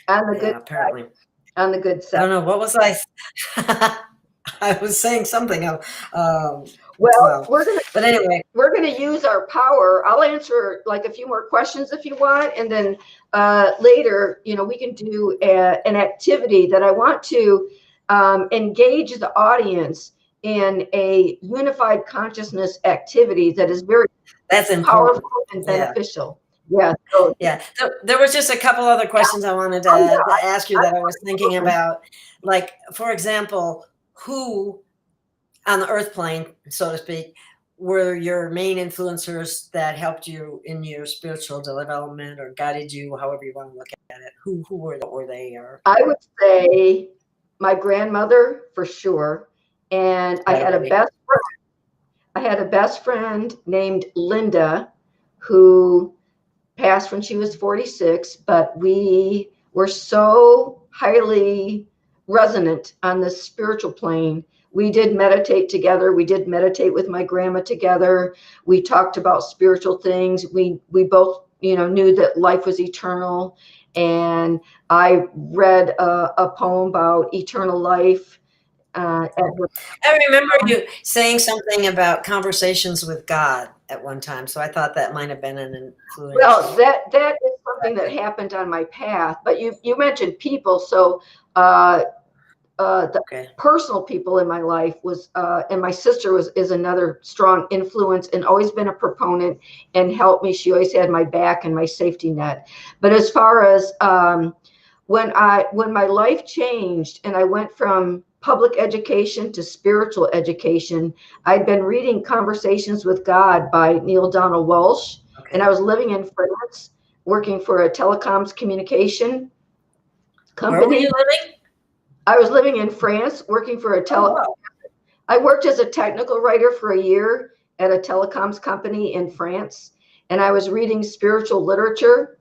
Speaker 3: on the good
Speaker 2: apparently
Speaker 3: side. On the good side.
Speaker 2: I don't know, what was I? I was saying something. But anyway,
Speaker 3: we're gonna use our power. I'll answer like a few more questions if you want, and then later, we can do an activity that I want to engage the audience in a unified consciousness activity that is very powerful and beneficial. Yeah. So,
Speaker 2: there was just a couple other questions I wanted to ask you that I was thinking about. Like, for example, who on the earth plane, so to speak, were your main influencers that helped you in your spiritual development or guided you, however you want to look at it? Who were they? Or
Speaker 3: I would say my grandmother for sure. And I had a best friend. I had a best friend named Linda who passed when she was 46, but we were so highly resonant on the spiritual plane. We did meditate together. We did meditate with my grandma together. We talked about spiritual things. We both, knew that life was eternal. And I read a poem about eternal life.
Speaker 2: I remember you saying something about conversations with God at one time. So I thought that might have been an influence.
Speaker 3: Well, that is something that happened on my path. But you mentioned people. So the personal people in my life was, and my sister is another strong influence and always been a proponent and helped me. She always had my back and my safety net. But as far as when my life changed and I went from public education to spiritual education, I'd been reading Conversations with God by Neale Donald Walsch, and I was living in France, working for a telecoms communication company.
Speaker 2: Where were you living?
Speaker 3: I was living in France, working for I worked as a technical writer for a year at a telecoms company in France, and I was reading spiritual literature,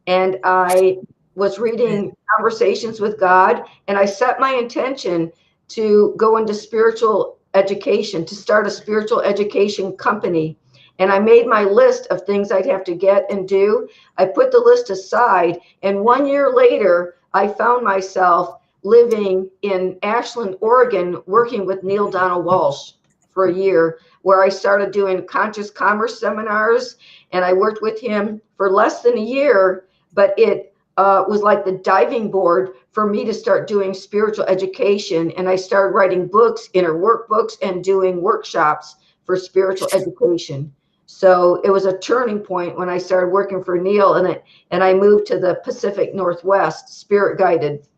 Speaker 3: and I was reading Conversations with God, and I set my intention to go into spiritual education, to start a spiritual education company. And I made my list of things I'd have to get and do. I put the list aside, and 1 year later, I found myself living in Ashland, Oregon, working with Neale Donald Walsch for a year, where I started doing conscious commerce seminars, and I worked with him for less than a year, but it was like the diving board for me to start doing spiritual education. And I started writing books, inner workbooks, and doing workshops for spiritual education. So it was a turning point when I started working for Neale, and I moved to the Pacific Northwest, spirit guided.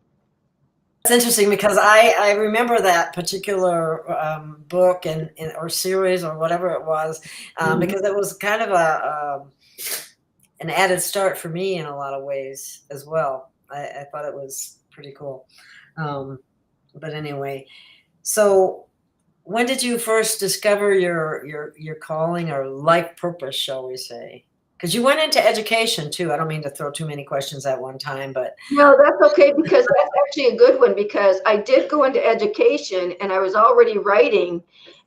Speaker 2: It's interesting because I remember that particular book or series or whatever it was, because it was kind of an added start for me in a lot of ways as well. I thought it was pretty cool. But anyway, so when did you first discover your calling or life purpose, shall we say? Because you went into education too. I don't mean to throw too many questions at one time, but
Speaker 3: no, that's okay, because that's actually a good one, because I did go into education and I was already writing,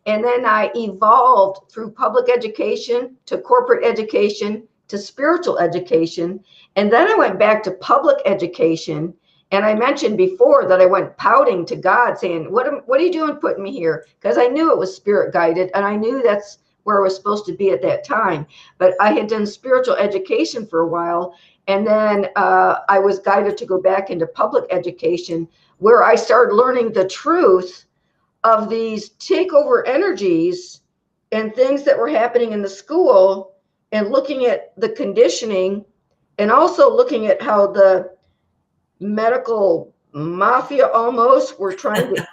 Speaker 3: and then I evolved through public education to corporate education to spiritual education, and then I went back to public education. And I mentioned before that I went pouting to God, saying, "What are you doing putting me here?" Because I knew it was spirit guided, and I knew that's where I was supposed to be at that time. But I had done spiritual education for a while, and then I was guided to go back into public education, where I started learning the truth of these takeover energies and things that were happening in the school, and looking at the conditioning, and also looking at how the medical Mafia almost. We're trying to.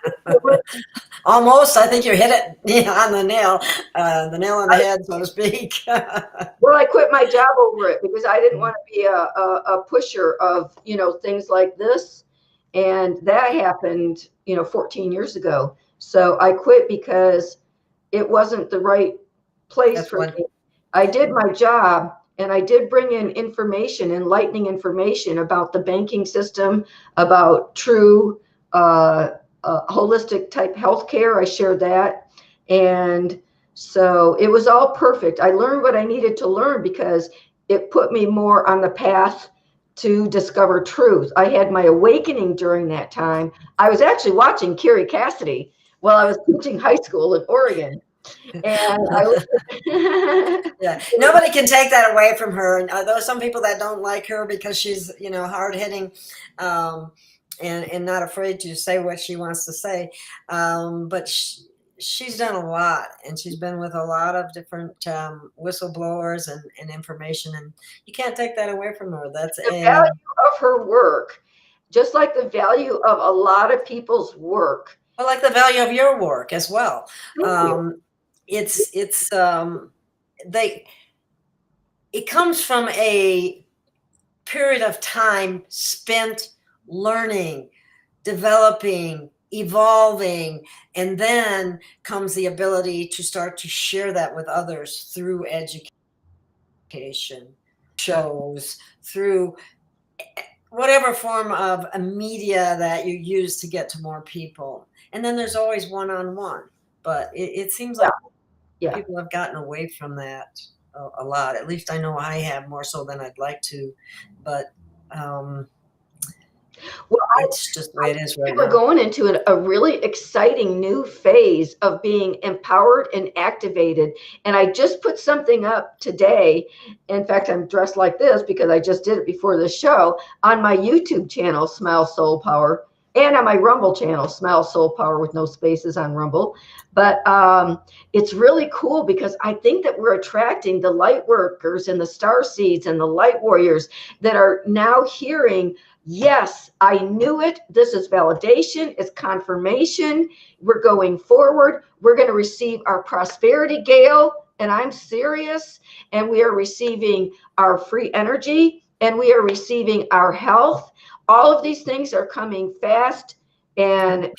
Speaker 2: Almost. I think you hit it on the nail on the head, so to speak.
Speaker 3: Well, I quit my job over it because I didn't want to be a pusher of, things like this. And that happened, 14 years ago. So I quit because it wasn't the right place
Speaker 2: That's
Speaker 3: for
Speaker 2: what-
Speaker 3: me. I did my job and I did bring in information, enlightening information about the banking system, about true holistic type healthcare. I shared that. And so it was all perfect. I learned what I needed to learn because it put me more on the path to discover truth. I had my awakening during that time. I was actually watching Carrie Cassidy while I was teaching high school in Oregon. And
Speaker 2: yeah, nobody can take that away from her. And there are some people that don't like her because she's, hard hitting, and not afraid to say what she wants to say. But she's done a lot, and she's been with a lot of different whistleblowers and information, and you can't take that away from her. That's
Speaker 3: the value of her work, just like the value of a lot of people's work.
Speaker 2: Well, like the value of your work as well.
Speaker 3: Thank you.
Speaker 2: It comes from a period of time spent learning, developing, evolving, and then comes the ability to start to share that with others through education, shows, through whatever form of a media that you use to get to more people. And then there's always one-on-one, but it seems like people have gotten away from that a lot. At least I know I have, more so than I'd like to, but it's just the way it is right now.
Speaker 3: We're going into a really exciting new phase of being empowered and activated. And I just put something up today. In fact, I'm dressed like this because I just did it before the show on my YouTube channel, Smile Soul Power, and on my Rumble channel, Smile Soul Power, with no spaces on Rumble. But it's really cool because I think that we're attracting the light workers and the star seeds and the light warriors that are now hearing, yes, I knew it. This is validation. It's confirmation. We're going forward. We're going to receive our prosperity, Gail, and I'm serious. And we are receiving our free energy, and we are receiving our health. All of these things are coming fast and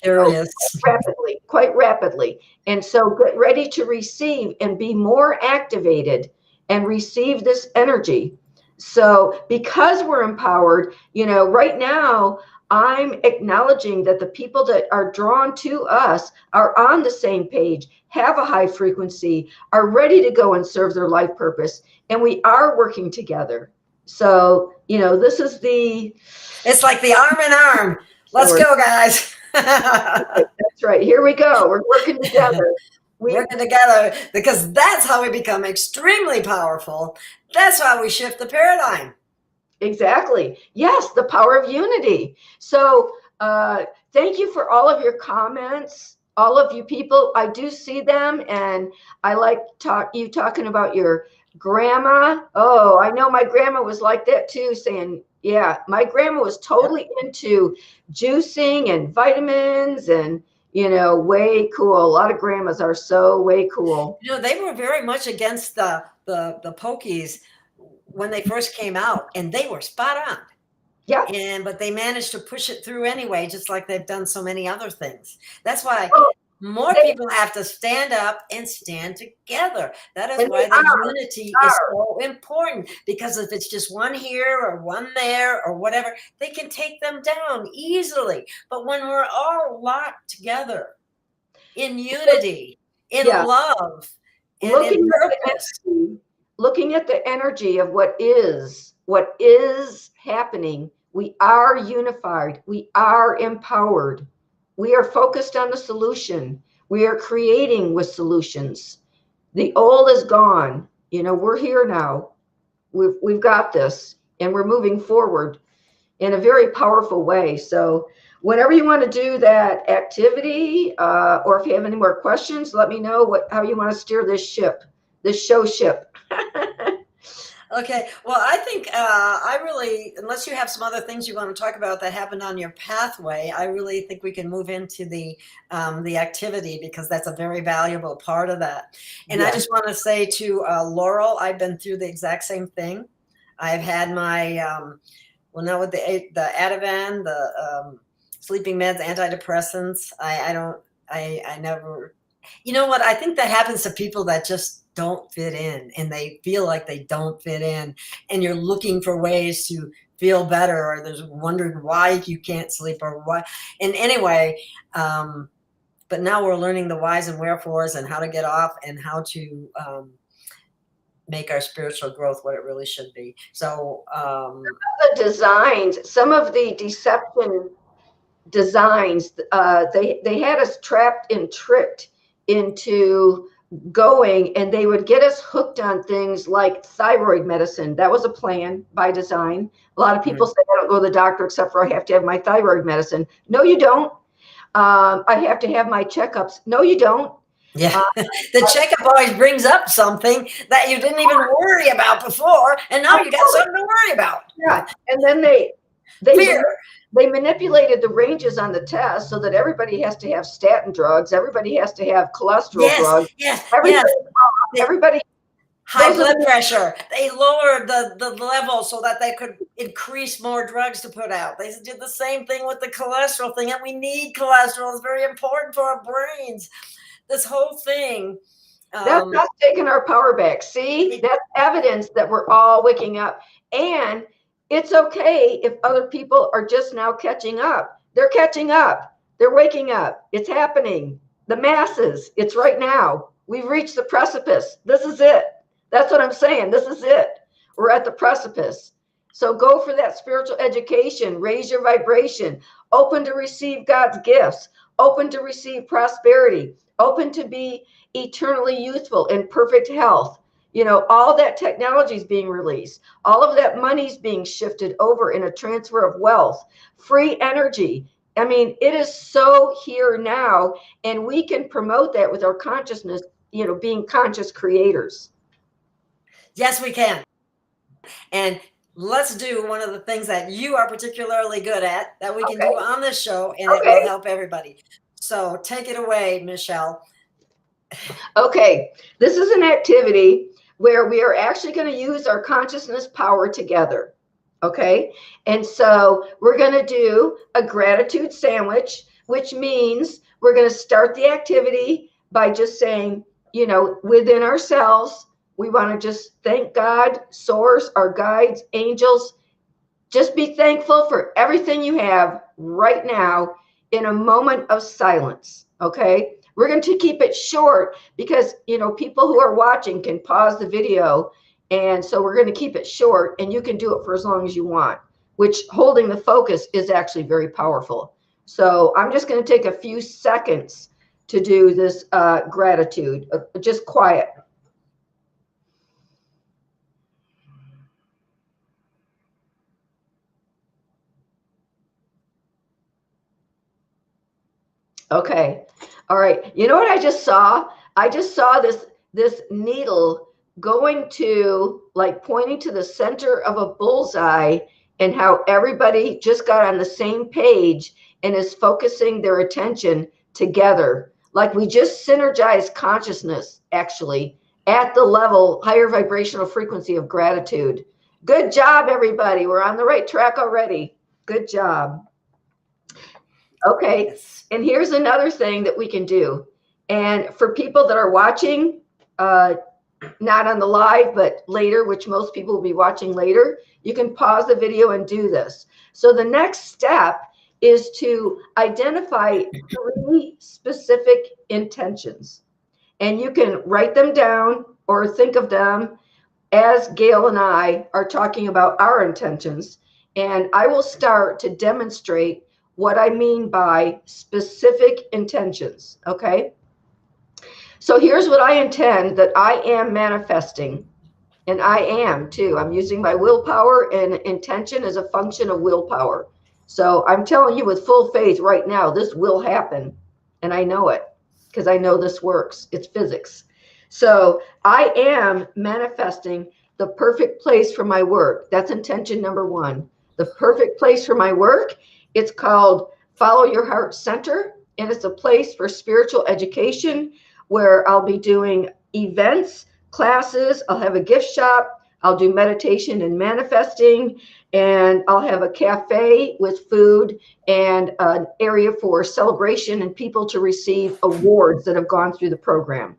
Speaker 3: quite rapidly. And so get ready to receive and be more activated and receive this energy. So because we're empowered, right now, I'm acknowledging that the people that are drawn to us are on the same page, have a high frequency, are ready to go and serve their life purpose, and we are working together. So, this is
Speaker 2: it's like the arm in arm. Let's go, guys.
Speaker 3: That's right. Here we go. We're working together.
Speaker 2: Working together, because that's how we become extremely powerful. That's how we shift the paradigm.
Speaker 3: Exactly. Yes, the power of unity. So thank you for all of your comments, all of you people. I do see them, and I like you talking about your grandma. Oh, I know my grandma was like that too, saying, yeah, my grandma was totally into juicing and vitamins and, way cool. A lot of grandmas are so way cool.
Speaker 2: They were very much against the pokies when they first came out, and they were spot on.
Speaker 3: Yeah.
Speaker 2: But they managed to push it through anyway, just like they've done so many other things. That's why more people have to stand up and stand together. That is why the unity is so important, because if it's just one here or one there or whatever, they can take them down easily. But when we're all locked together in unity, in love, and in purpose,
Speaker 3: looking at the energy of what is happening, we are unified. We are empowered. We are focused on the solution. We are creating with solutions. The old is gone. We're here now. We've got this, and we're moving forward in a very powerful way. So whenever you want to do that activity, or if you have any more questions, let me know how you want to steer this show ship.
Speaker 2: Okay. Well, I think I really, unless you have some other things you want to talk about that happened on your pathway, I really think we can move into the activity, because that's a very valuable part of that. And I
Speaker 3: Yes.
Speaker 2: just want to say to Laurel, I've been through the exact same thing. I've had my well, now with the Ativan, the sleeping meds, antidepressants. I never. You know what? I think that happens to people that just don't fit in, and they feel like they don't fit in, and you're looking for ways to feel better, or there's wondering why you can't sleep, or why. And anyway, but now we're learning the whys and wherefores, and how to get off, and how to make our spiritual growth what it really should be. So
Speaker 3: The designs, some of the deception designs, they had us trapped and tricked into going, and they would get us hooked on things like thyroid medicine. That was a plan by design. A lot of people say, I don't go to the doctor except for I have to have my thyroid medicine. No, you don't. I have to have my checkups. No, you don't.
Speaker 2: yeah, the checkup always brings up something that you didn't even worry about before, and now you got something to worry about.
Speaker 3: Yeah, and then
Speaker 2: Fear.
Speaker 3: they manipulated the ranges on the test so that everybody has to have statin drugs, everybody has to have cholesterol drugs.
Speaker 2: Yes,
Speaker 3: Everybody,
Speaker 2: yes.
Speaker 3: everybody
Speaker 2: High
Speaker 3: those are
Speaker 2: blood pressure. They lowered the level so that they could increase more drugs to put out. They did the same thing with the cholesterol thing, and we need cholesterol. It's very important for our brains. This whole thing.
Speaker 3: That's us taking our power back. See, that's evidence that we're all waking up. And it's okay if other people are just now catching up. They're catching up. They're waking up. It's happening. The masses, it's right now. We've reached the precipice. This is it. That's what I'm saying. This is it. We're at the precipice. So go for that spiritual education. Raise your vibration. Open to receive God's gifts. Open to receive prosperity. Open to be eternally youthful in perfect health. You know, all that technology is being released. All of that money is being shifted over in a transfer of wealth. Free energy. I mean, it is so here now, and we can promote that with our consciousness, you know, being conscious creators.
Speaker 2: Yes, we can. And let's do one of the things that you are particularly good at that we can do on this show, and it will help everybody. So take it away, Michelle.
Speaker 3: Okay, this is an activity where we are actually going to use our consciousness power together. Okay, and so we're going to do a gratitude sandwich, which means we're going to start the activity by just saying, you know, within ourselves, we want to just thank God, source, our guides, angels. Just be thankful for everything you have right now in a moment of silence. Okay, we're going to keep it short because, you know, people who are watching can pause the video. And so we're going to keep it short, and you can do it for as long as you want, which holding the focus is actually very powerful. So I'm just going to take a few seconds to do this gratitude, just quiet. Okay. All right. You know what I just saw? I just saw this needle going to, like, pointing to the center of a bullseye, and how everybody just got on the same page and is focusing their attention together. Like we just synergized consciousness actually at the level, higher vibrational frequency of gratitude. Good job, everybody. We're on the right track already. Good job. Okay.
Speaker 2: Yes.
Speaker 3: And here's another thing that we can do. And for people that are watching, not on the live, but later, which most people will be watching later, you can pause the video and do this. So the next step is to identify 3 specific intentions. And you can write them down or think of them as Gail and I are talking about our intentions. And I will start to demonstrate what I mean by specific intentions, okay? So here's what I intend that I am manifesting, and I am too. I'm using my willpower, and intention is a function of willpower. So I'm telling you with full faith right now, this will happen, and I know it because I know this works. It's physics. So I am manifesting the perfect place for my work. That's intention number 1. The perfect place for my work. It's called Follow Your Heart Center, and it's a place for spiritual education where I'll be doing events, classes. I'll have a gift shop. I'll do meditation and manifesting, and I'll have a cafe with food and an area for celebration and people to receive awards that have gone through the program.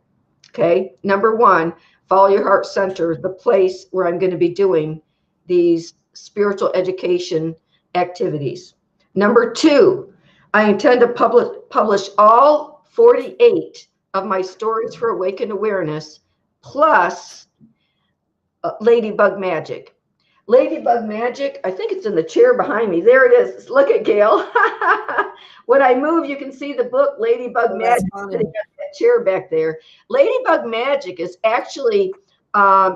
Speaker 3: Okay. Number 1, Follow Your Heart Center, the place where I'm going to be doing these spiritual education activities. Number 2, I intend to publish all 48 of my stories for awakened awareness, plus Ladybug Magic. Ladybug Magic, I think it's in the chair behind me. There it is. Look at Gail. When I move, you can see the book Ladybug Magic sitting on that chair back there. Ladybug Magic is actually,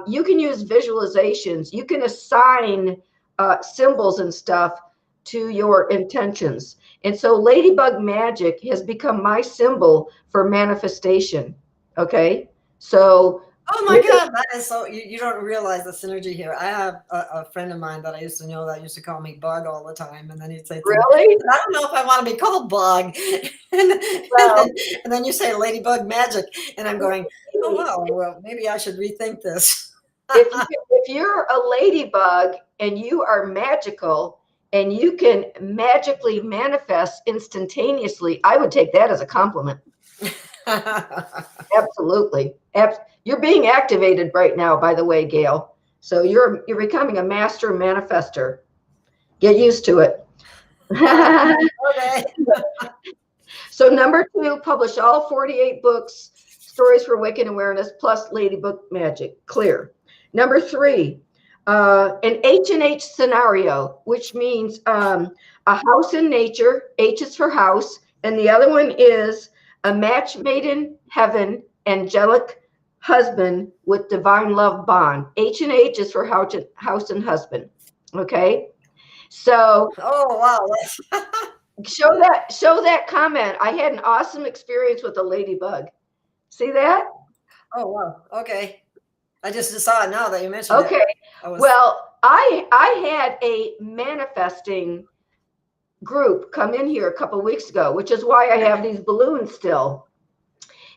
Speaker 3: you can use visualizations. You can assign symbols and stuff to your intentions. And so Ladybug Magic has become my symbol for manifestation. Okay. So,
Speaker 2: oh my God, that is so, you don't realize the synergy here. I have a friend of mine that I used to know that used to call me Bug all the time. And then he'd say,
Speaker 3: really?
Speaker 2: I don't know if I want to be called Bug. and then you say Ladybug Magic. And I'm going, oh, wow, well, maybe I should rethink this.
Speaker 3: if you're a ladybug and you are magical and you can magically manifest instantaneously, I would take that as a compliment. Absolutely. You're being activated right now, by the way, Gail. So you're becoming a master manifester. Get used to it.
Speaker 2: Okay.
Speaker 3: So number 2, publish all 48 books, stories for awakened awareness, plus Ladybug Magic. Clear. Number 3, an H&H scenario, which means a house in nature. H is for house. And the other one is a match made in heaven, angelic husband with divine love bond. H&H is for house and husband. Okay. So,
Speaker 2: oh, wow.
Speaker 3: show that comment. I had an awesome experience with a ladybug. See that?
Speaker 2: Oh, wow. Okay. I just saw it now that you mentioned it.
Speaker 3: Okay. Well, I had a manifesting group come in here a couple of weeks ago, which is why I have these balloons still.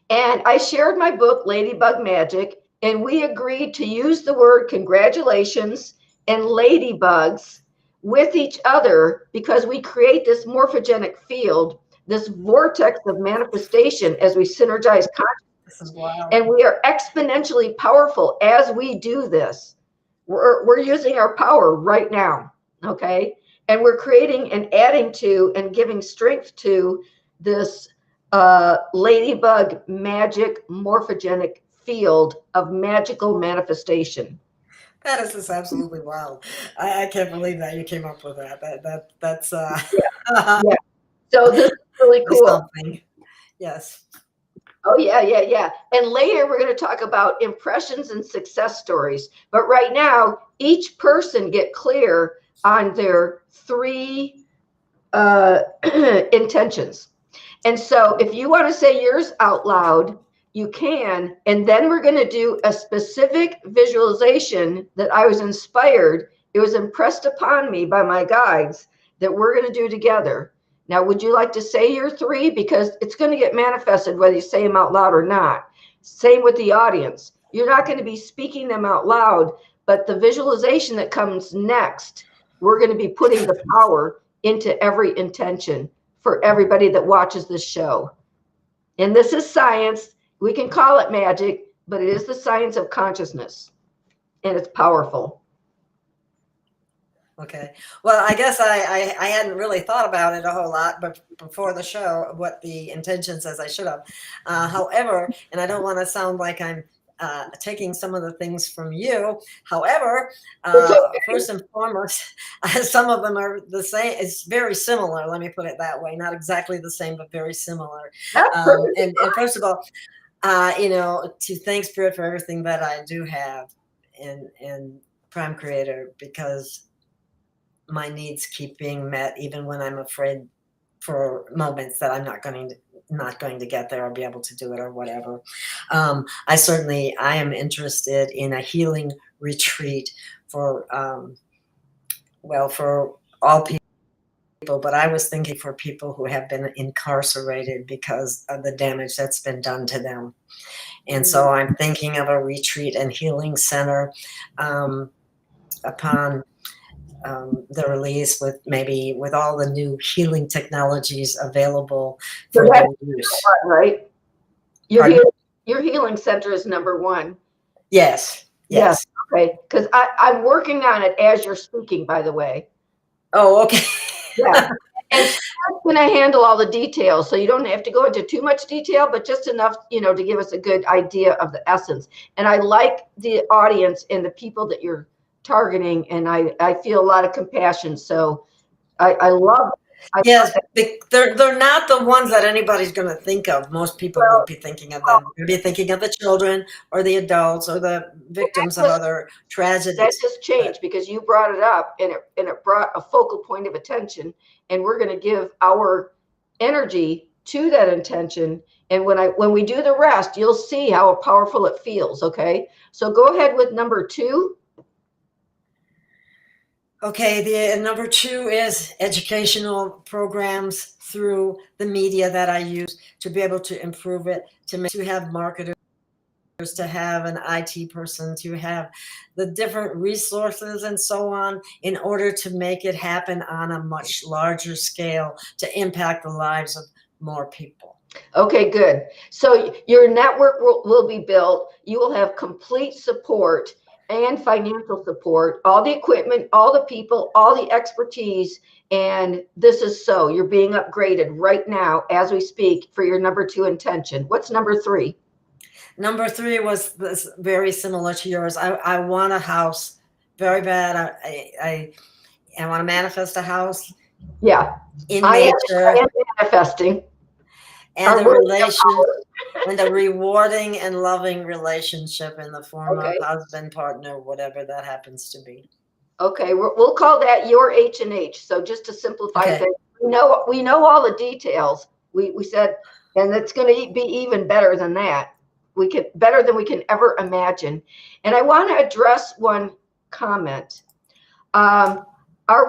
Speaker 3: And I shared my book, Ladybug Magic, and we agreed to use the word congratulations and ladybugs with each other because we create this morphogenic field, this vortex of manifestation as we synergize consciousness.
Speaker 2: Wow.
Speaker 3: And we are exponentially powerful as we do this. We're using our power right now, okay? And we're creating and adding to and giving strength to this ladybug magic morphogenic field of magical manifestation.
Speaker 2: That is just absolutely wild. I can't believe that you came up with that. That's
Speaker 3: yeah. So this is really cool.
Speaker 2: Something. Yes.
Speaker 3: Oh, yeah. And later we're going to talk about impressions and success stories. But right now, each person get clear on their 3 intentions. And so if you want to say yours out loud, you can. And then we're going to do a specific visualization that I was inspired. It was impressed upon me by my guides that we're going to do together. Now, would you like to say your 3? Because it's going to get manifested whether you say them out loud or not. Same with the audience. You're not going to be speaking them out loud, but the visualization that comes next, we're going to be putting the power into every intention for everybody that watches this show. And this is science. We can call it magic, but it is the science of consciousness, and it's powerful.
Speaker 2: Okay. Well, I guess I hadn't really thought about it a whole lot, but before the show, what the intention says I should have. However, and I don't want to sound like I'm taking some of the things from you. However, first and foremost, some of them are the same. It's very similar. Let me put it that way. Not exactly the same, but very similar. And first of all, to thank Spirit for everything that I do have in Prime Creator, because my needs keep being met, even when I'm afraid for moments that I'm not going to get there or be able to do it or whatever. I am interested in a healing retreat for, for all people, but I was thinking for people who have been incarcerated because of the damage that's been done to them. And so I'm thinking of a retreat and healing center upon the release, with all the new healing technologies available for
Speaker 3: So
Speaker 2: their
Speaker 3: that's
Speaker 2: use.
Speaker 3: right?
Speaker 2: Pardon?
Speaker 3: Your healing center is number one.
Speaker 2: Yes.
Speaker 3: Yes. Okay. Because I'm working on it as you're speaking, by the way.
Speaker 2: Oh, okay.
Speaker 3: Yeah. And Stuart's going to handle all the details, so you don't have to go into too much detail, but just enough, to give us a good idea of the essence. And I like the audience and the people that you're targeting, and I feel a lot of compassion. So I love it.
Speaker 2: Yes, they're not the ones that anybody's going to think of. Most people won't be thinking of them. They'll be thinking of the children or the adults or the victims of other tragedies.
Speaker 3: That just changed because you brought it up, and it brought a focal point of attention, and we're going to give our energy to that intention. And when we do the rest, you'll see how powerful it feels. Okay, so go ahead with number 2.
Speaker 2: Okay, the number 2 is educational programs through the media that I use to be able to improve it, to have marketers, to have an IT person, to have the different resources and so on, in order to make it happen on a much larger scale, to impact the lives of more people.
Speaker 3: Okay, good. So your network will be built. You will have complete support and financial support, all the equipment, all the people, all the expertise. And this is so you're being upgraded right now as we speak for your number 2 intention. What's number 3?
Speaker 2: Number 3 was very similar to yours. I want a house very bad. I want to manifest a house.
Speaker 3: Yeah.
Speaker 2: In nature.
Speaker 3: I am manifesting.
Speaker 2: And a rewarding and loving relationship in the form of husband, partner, whatever that happens to be.
Speaker 3: Okay, we'll call that your H&H. So just to simplify things, we know all the details. We said, and it's going to be even better than that. Better than we can ever imagine. And I want to address one comment. Are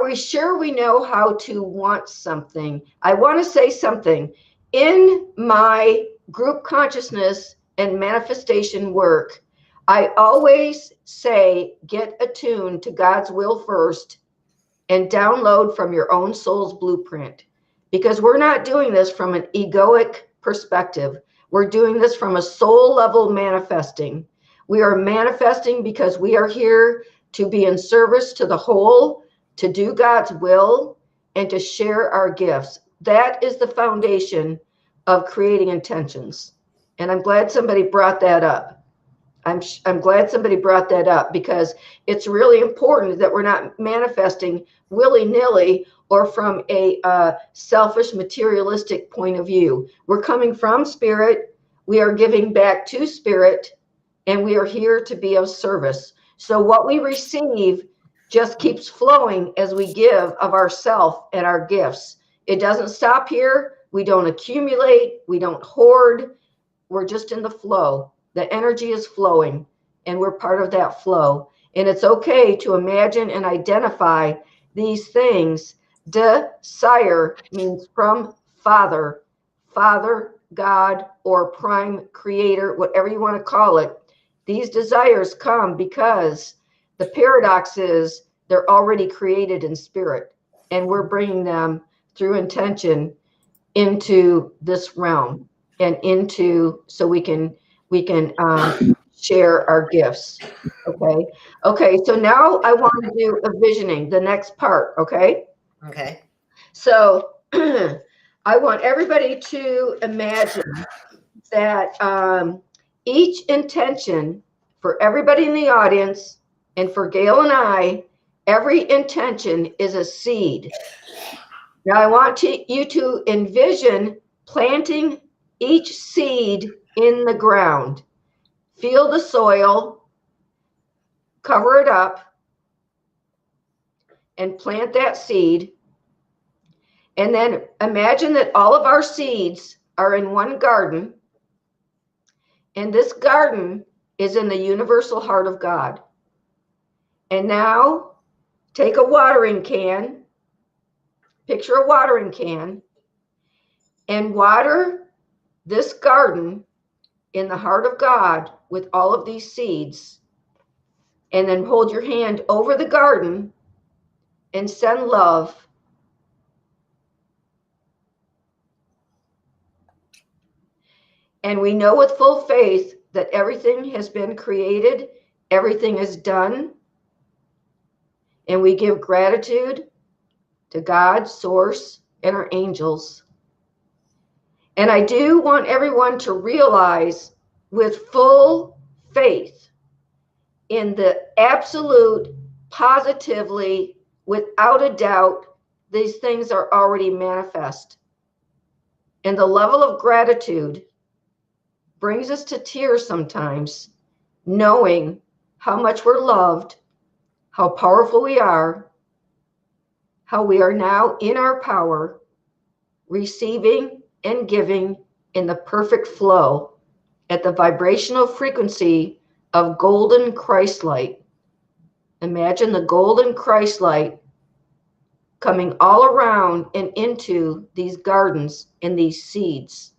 Speaker 3: we sure we know how to want something? I want to say something. In my group consciousness and manifestation work, I always say, get attuned to God's will first and download from your own soul's blueprint. Because we're not doing this from an egoic perspective. We're doing this from a soul level manifesting. We are manifesting because we are here to be in service to the whole, to do God's will, and to share our gifts. That is the foundation of creating intentions. And I'm glad somebody brought that up. I'm glad somebody brought that up, because it's really important that we're not manifesting willy-nilly or from a selfish, materialistic point of view. We're coming from spirit. We are giving back to spirit, and we are here to be of service. So what we receive just keeps flowing as we give of ourself and our gifts. It doesn't stop here. We don't accumulate. We don't hoard. We're just in the flow. The energy is flowing, and we're part of that flow. And it's okay to imagine and identify these things. Desire means from Father, God, or prime creator, whatever you want to call it. These desires come because the paradox is they're already created in spirit, and we're bringing them through intention into this realm and so we can share our gifts. Okay, so now I want to do a visioning, the next part. Okay, so I want everybody to imagine that each intention, for everybody in the audience and for Gail and I, every intention is a seed. Now I want you to envision planting each seed in the ground. Feel the soil, cover it up, and plant that seed. And then imagine that all of our seeds are in one garden, And this garden is in the universal heart of God. And now take a watering can, picture a watering can, and water this garden in the heart of God with all of these seeds. And then hold your hand over the garden and send love. And we know with full faith that everything has been created, everything is done. And we give gratitude to God, Source, and our angels. And I do want everyone to realize with full faith in the absolute, positively, without a doubt, these things are already manifest. And the level of gratitude brings us to tears sometimes, knowing how much we're loved, how powerful we are, how we are now in our power, receiving and giving in the perfect flow at the vibrational frequency of golden Christ light. Imagine the golden Christ light coming all around and into these gardens and these seeds.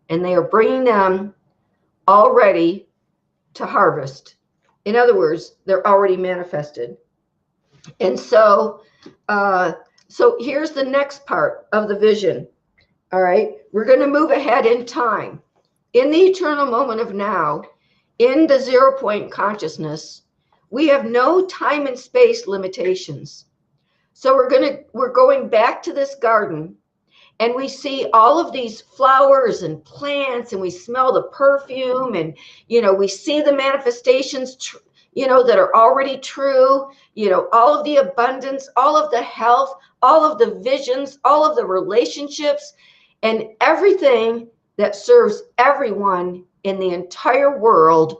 Speaker 3: And they are bringing them already to harvest. In other words, they're already manifested. And so here's the next part of the vision. All right, we're going to move ahead in time. In the eternal moment of now, in the 0 point consciousness, we have no time and space limitations. So we're going back to this garden, and we see all of these flowers and plants, and we smell the perfume, and we see the manifestations that are already true, all of the abundance, all of the health, all of the visions, all of the relationships, and everything that serves everyone in the entire world.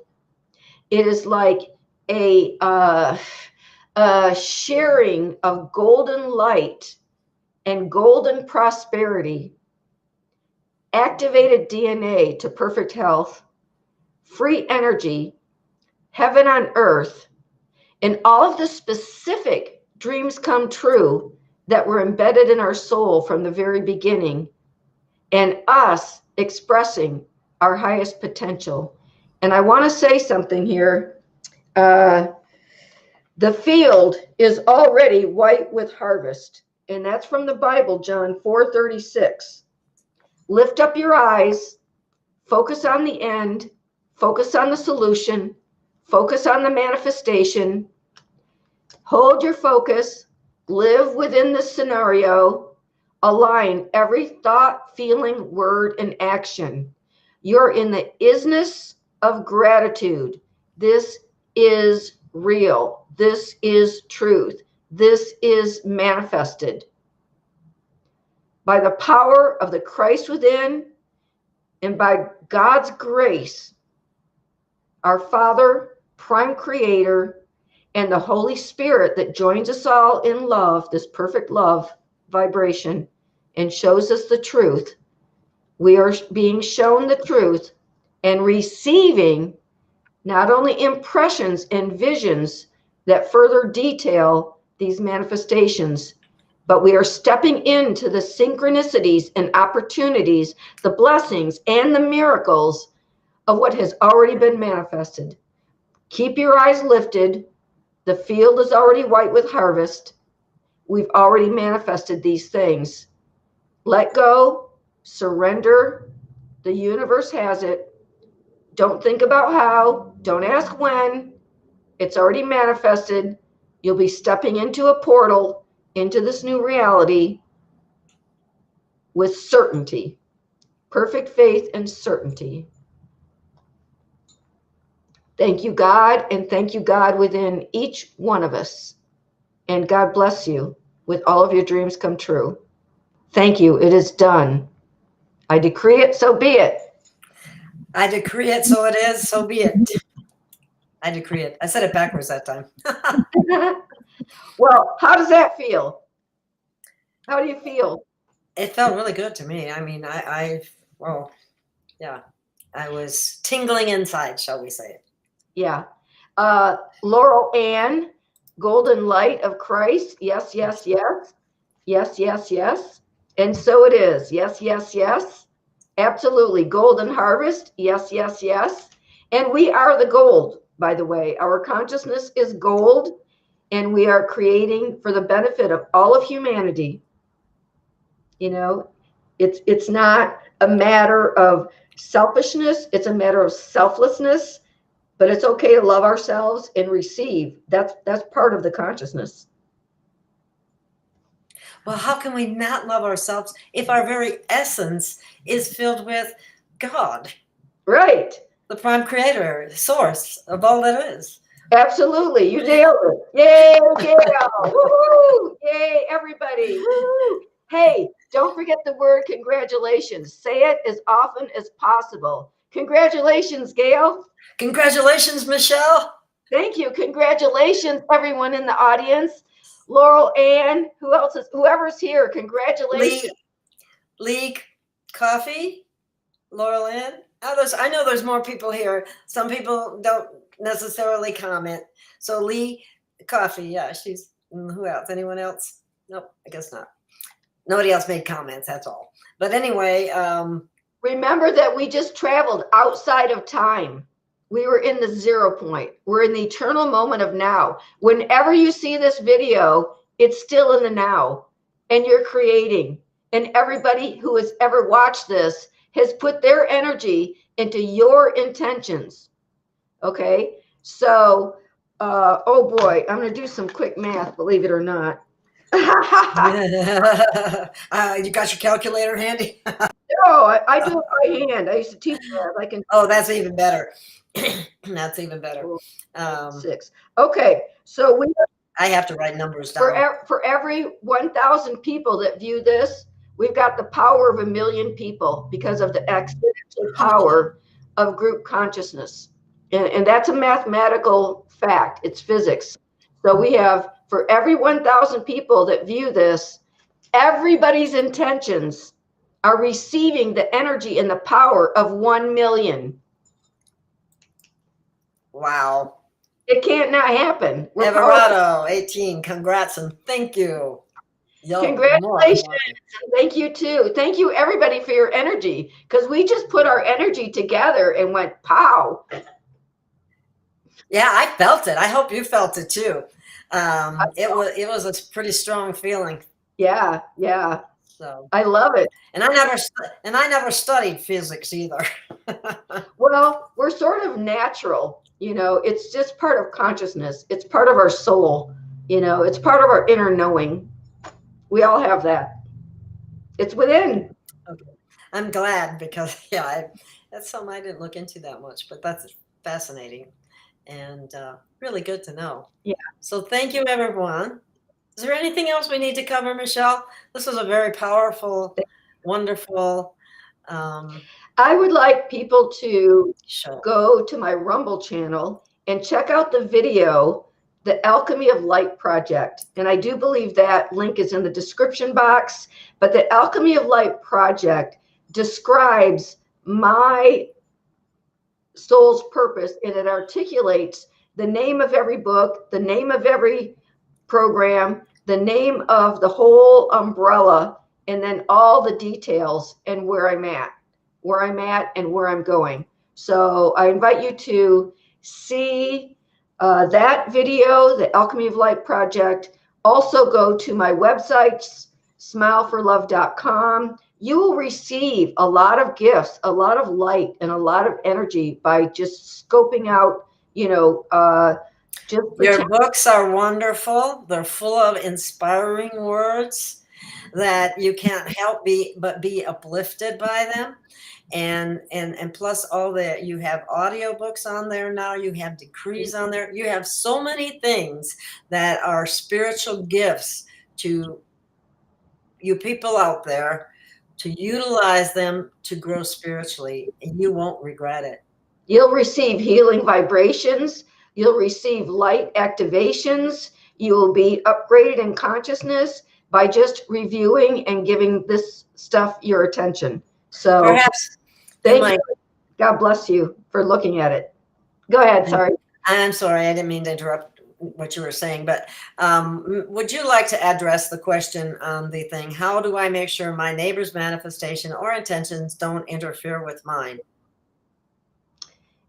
Speaker 3: It is like a sharing of golden light and golden prosperity, activated DNA to perfect health, free energy, heaven on earth, and all of the specific dreams come true that were embedded in our soul from the very beginning, and us expressing our highest potential. And I want to say something here. The field is already white with harvest. And that's from the Bible, John 4:36. Lift up your eyes, focus on the end, focus on the solution, focus on the manifestation, hold your focus, live within the scenario, align every thought, feeling, word, and action. You're in the isness of gratitude. This is real. This is truth. This is manifested. By the power of the Christ within and by God's grace, our Father, Prime Creator, and the Holy Spirit that joins us all in love, this perfect love vibration, and shows us the truth. We are being shown the truth and receiving not only impressions and visions that further detail these manifestations, but we are stepping into the synchronicities and opportunities, the blessings and the miracles of what has already been manifested. Keep your eyes lifted. The field is already white with harvest. We've already manifested these things. Let go, surrender. The universe has it. Don't think about how, don't ask when. It's already manifested. You'll be stepping into a portal, into this new reality with certainty, perfect faith and certainty. Thank you, God, and thank you, God, within each one of us. And God bless you with all of your dreams come true. Thank you. It is done. I decree it, so be it.
Speaker 2: I decree it, so it is, so be it. I decree it. I said it backwards that time.
Speaker 3: Well, how does that feel? How do you feel?
Speaker 2: It felt really good to me. I mean, yeah. I was tingling inside, shall we say it.
Speaker 3: Yeah. Laurel Ann, golden light of Christ. Yes, yes, yes. Yes, yes, yes. And so it is. Yes, yes, yes. Absolutely. Golden harvest. Yes, yes, yes. And we are the gold, by the way. Our consciousness is gold, and we are creating for the benefit of all of humanity. You know, it's not a matter of selfishness, it's a matter of selflessness, but it's okay to love ourselves and receive. That's part of the consciousness.
Speaker 2: Well, how can we not love ourselves if our very essence is filled with God,
Speaker 3: Right.
Speaker 2: the prime creator, source of all that is?
Speaker 3: Absolutely. You nailed it. Yay, Gail. Woohoo. Yay, everybody. Woohoo. Hey, don't forget the word congratulations. Say it as often as possible. Congratulations, Gail.
Speaker 2: Congratulations, Michelle.
Speaker 3: Thank you. Congratulations, everyone in the audience. Laurel Ann, who else is, whoever's here, congratulations.
Speaker 2: Lee Coffee, Laurel Ann. I know there's more people here. Some people don't necessarily comment. So Lee Coffee, yeah, she's, who else? Anyone else? Nope, I guess not. Nobody else made comments, that's all. But anyway.
Speaker 3: Remember that we just traveled outside of time. We were in the 0 point. We're in the eternal moment of now. Whenever you see this video, it's still in the now, and you're creating. And everybody who has ever watched this has put their energy into your intentions. Okay? So, oh boy, I'm going to do some quick math, believe it or not.
Speaker 2: You got your calculator handy?
Speaker 3: No, I do it by hand. I used to teach that. I can.
Speaker 2: Oh, that's even better. That's even better.
Speaker 3: 6. Okay, so
Speaker 2: I have to write numbers down.
Speaker 3: For every 1,000 people that view this, we've got the power of 1 million people because of the exponential power of group consciousness. And that's a mathematical fact. It's physics. So we have, for every 1,000 people that view this, everybody's intentions are receiving the energy and the power of 1 million.
Speaker 2: Wow.
Speaker 3: It can't not happen.
Speaker 2: Everardo, 18, congrats and thank you.
Speaker 3: Congratulations. Thank you too. Thank you everybody for your energy, because we just put our energy together and went pow.
Speaker 2: Yeah, I felt it. I hope you felt it too. It was a pretty strong feeling.
Speaker 3: Yeah, yeah.
Speaker 2: So
Speaker 3: I love it.
Speaker 2: And I never studied physics either.
Speaker 3: Well, we're sort of natural, you know, it's just part of consciousness. It's part of our soul, you know, it's part of our inner knowing. We all have that. It's within.
Speaker 2: Okay. I'm glad, because that's something I didn't look into that much, but that's fascinating and really good to know.
Speaker 3: Yeah.
Speaker 2: So thank you, everyone. Is there anything else we need to cover, Michelle? This was a very powerful, wonderful.
Speaker 3: I would like people to
Speaker 2: show.
Speaker 3: Go to my Rumble channel and check out the video, The Alchemy of Light Project. And I do believe that link is in the description box. But the Alchemy of Light Project describes my soul's purpose, and it articulates the name of every book, the name of every program, the name of the whole umbrella, and then all the details and where I'm at and where I'm going. So I invite you to see that video, the Alchemy of Light Project. Also go to my website, smileforlove.com. You will receive a lot of gifts, a lot of light, and a lot of energy by just scoping out, you know,
Speaker 2: your books are wonderful. They're full of inspiring words that you can't help but be uplifted by them. And plus all that, you have audiobooks on there now, you have decrees on there, you have so many things that are spiritual gifts to you people out there, to utilize them to grow spiritually, and you won't regret it.
Speaker 3: You'll receive healing vibrations, you'll receive light activations, you will be upgraded in consciousness by just reviewing and giving this stuff your attention. So
Speaker 2: perhaps
Speaker 3: God bless you for looking at it. Go ahead. Sorry.
Speaker 2: I'm sorry. I didn't mean to interrupt what you were saying, but would you like to address the question on the thing? How do I make sure my neighbor's manifestation or intentions don't interfere with mine?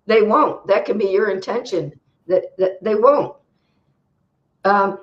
Speaker 3: They won't. That can be your intention. That they won't.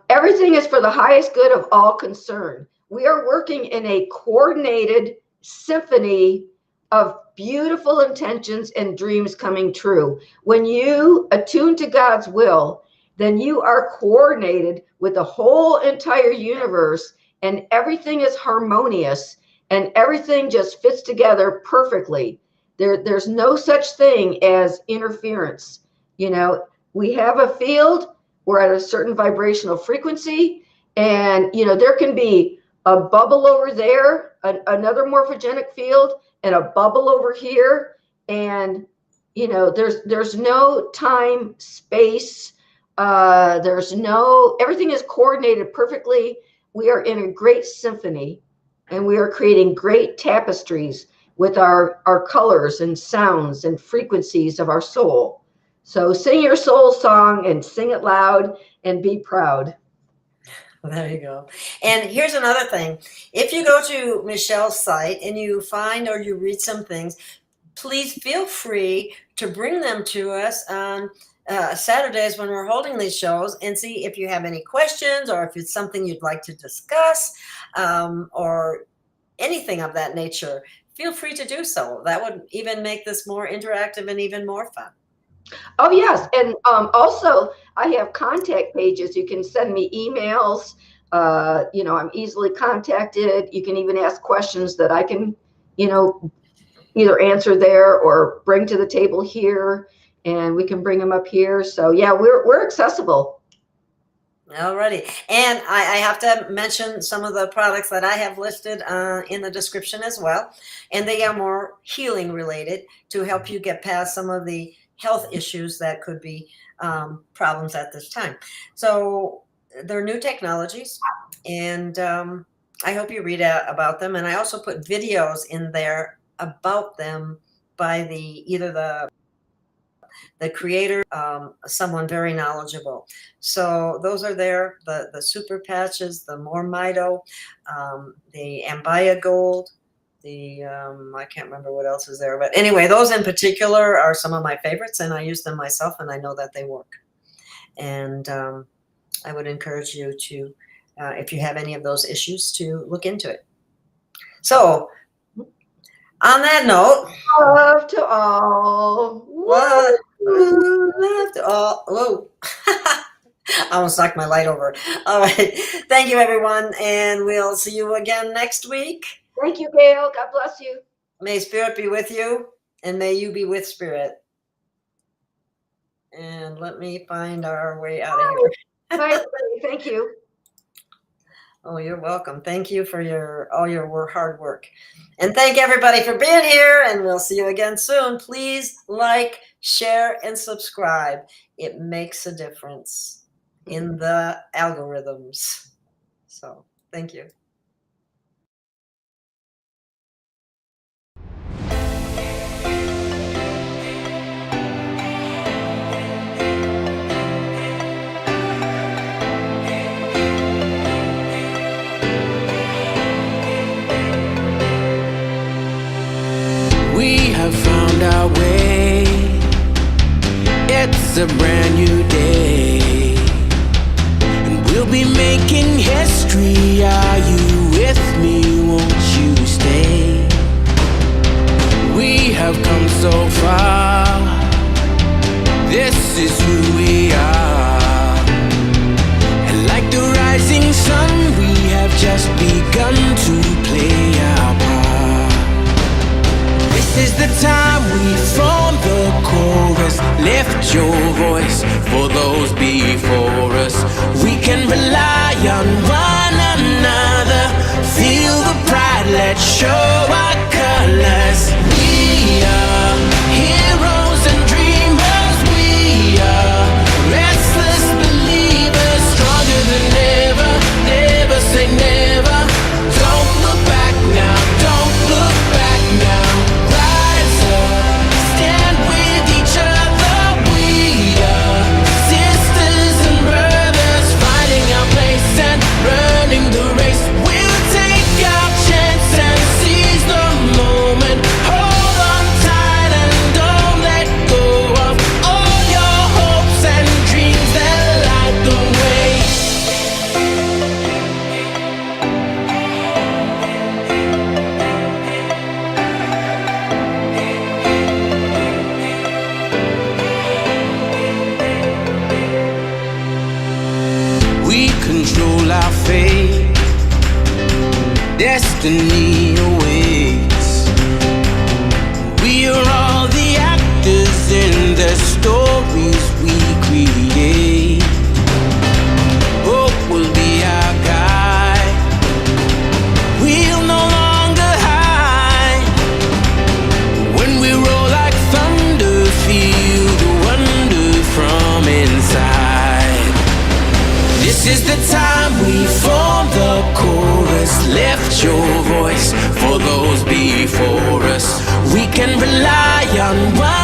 Speaker 3: Everything is for the highest good of all concerned. We are working in a coordinated symphony of beautiful intentions and dreams coming true. When you attune to God's will, then you are coordinated with the whole entire universe, and everything is harmonious and everything just fits together perfectly. There's no such thing as interference. You know, we have a field, we're at a certain vibrational frequency, and you know, there can be a bubble over there, another morphogenic field, and a bubble over here, and you know, there's no time, space, everything is coordinated perfectly. We are in a great symphony, and we are creating great tapestries with our colors and sounds and frequencies of our soul. So sing your soul song and sing it loud and be proud.
Speaker 2: There you go. And here's another thing. If you go to Michelle's site and you find or you read some things, please feel free to bring them to us on Saturdays when we're holding these shows, and see if you have any questions or if it's something you'd like to discuss or anything of that nature. Feel free to do so. That would even make this more interactive and even more fun.
Speaker 3: Oh, yes. And also, I have contact pages. You can send me emails. You know, I'm easily contacted. You can even ask questions that I can, you know, either answer there or bring to the table here, and we can bring them up here. So, yeah, we're accessible.
Speaker 2: Alrighty. And I have to mention some of the products that I have listed in the description as well. And they are more healing related to help you get past some of the health issues that could be problems at this time. So they're new technologies, and I hope you read about them. And I also put videos in there about them by either the creator, someone very knowledgeable. So those are there, the SuperPatches, the More Mito, the Ambia Gold, I can't remember what else is there, but anyway, those in particular are some of my favorites, and I use them myself, and I know that they work. And I would encourage you to, if you have any of those issues, to look into it. So on that note,
Speaker 3: love to all.
Speaker 2: What? Love to all. Whoa. I almost knocked my light over. All right. Thank you, everyone, and we'll see you again next week.
Speaker 3: Thank you, Gail. God bless you.
Speaker 2: May Spirit be with you, and may you be with Spirit. And let me find our way out of here.
Speaker 3: Bye, thank you.
Speaker 2: Oh, you're welcome. Thank you for all your hard work. And thank everybody for being here, and we'll see you again soon. Please like, share, and subscribe. It makes a difference in the algorithms. So thank you.
Speaker 1: We have found our way. It's a brand new day, and we'll be making history. Are you with me? Won't you stay? We have come so far. This is who we are, and like the rising sun, we have just begun to play our part. This is the time we form the chorus. Lift your voice for those before us. We can rely on one another. Feel the pride, let's show our colors. We are heroes and dreamers. We are restless believers, stronger than ever. Never say never. Don't look back now, don't look back now. Rise up, stand our fate. Destiny awaits. We are all the actors in the stories we create. Hope will be our guide. We'll no longer hide. When we roll like thunder, feel the wonder from inside. This is the time we form the chorus. Lift your voice for those before us. We can rely on what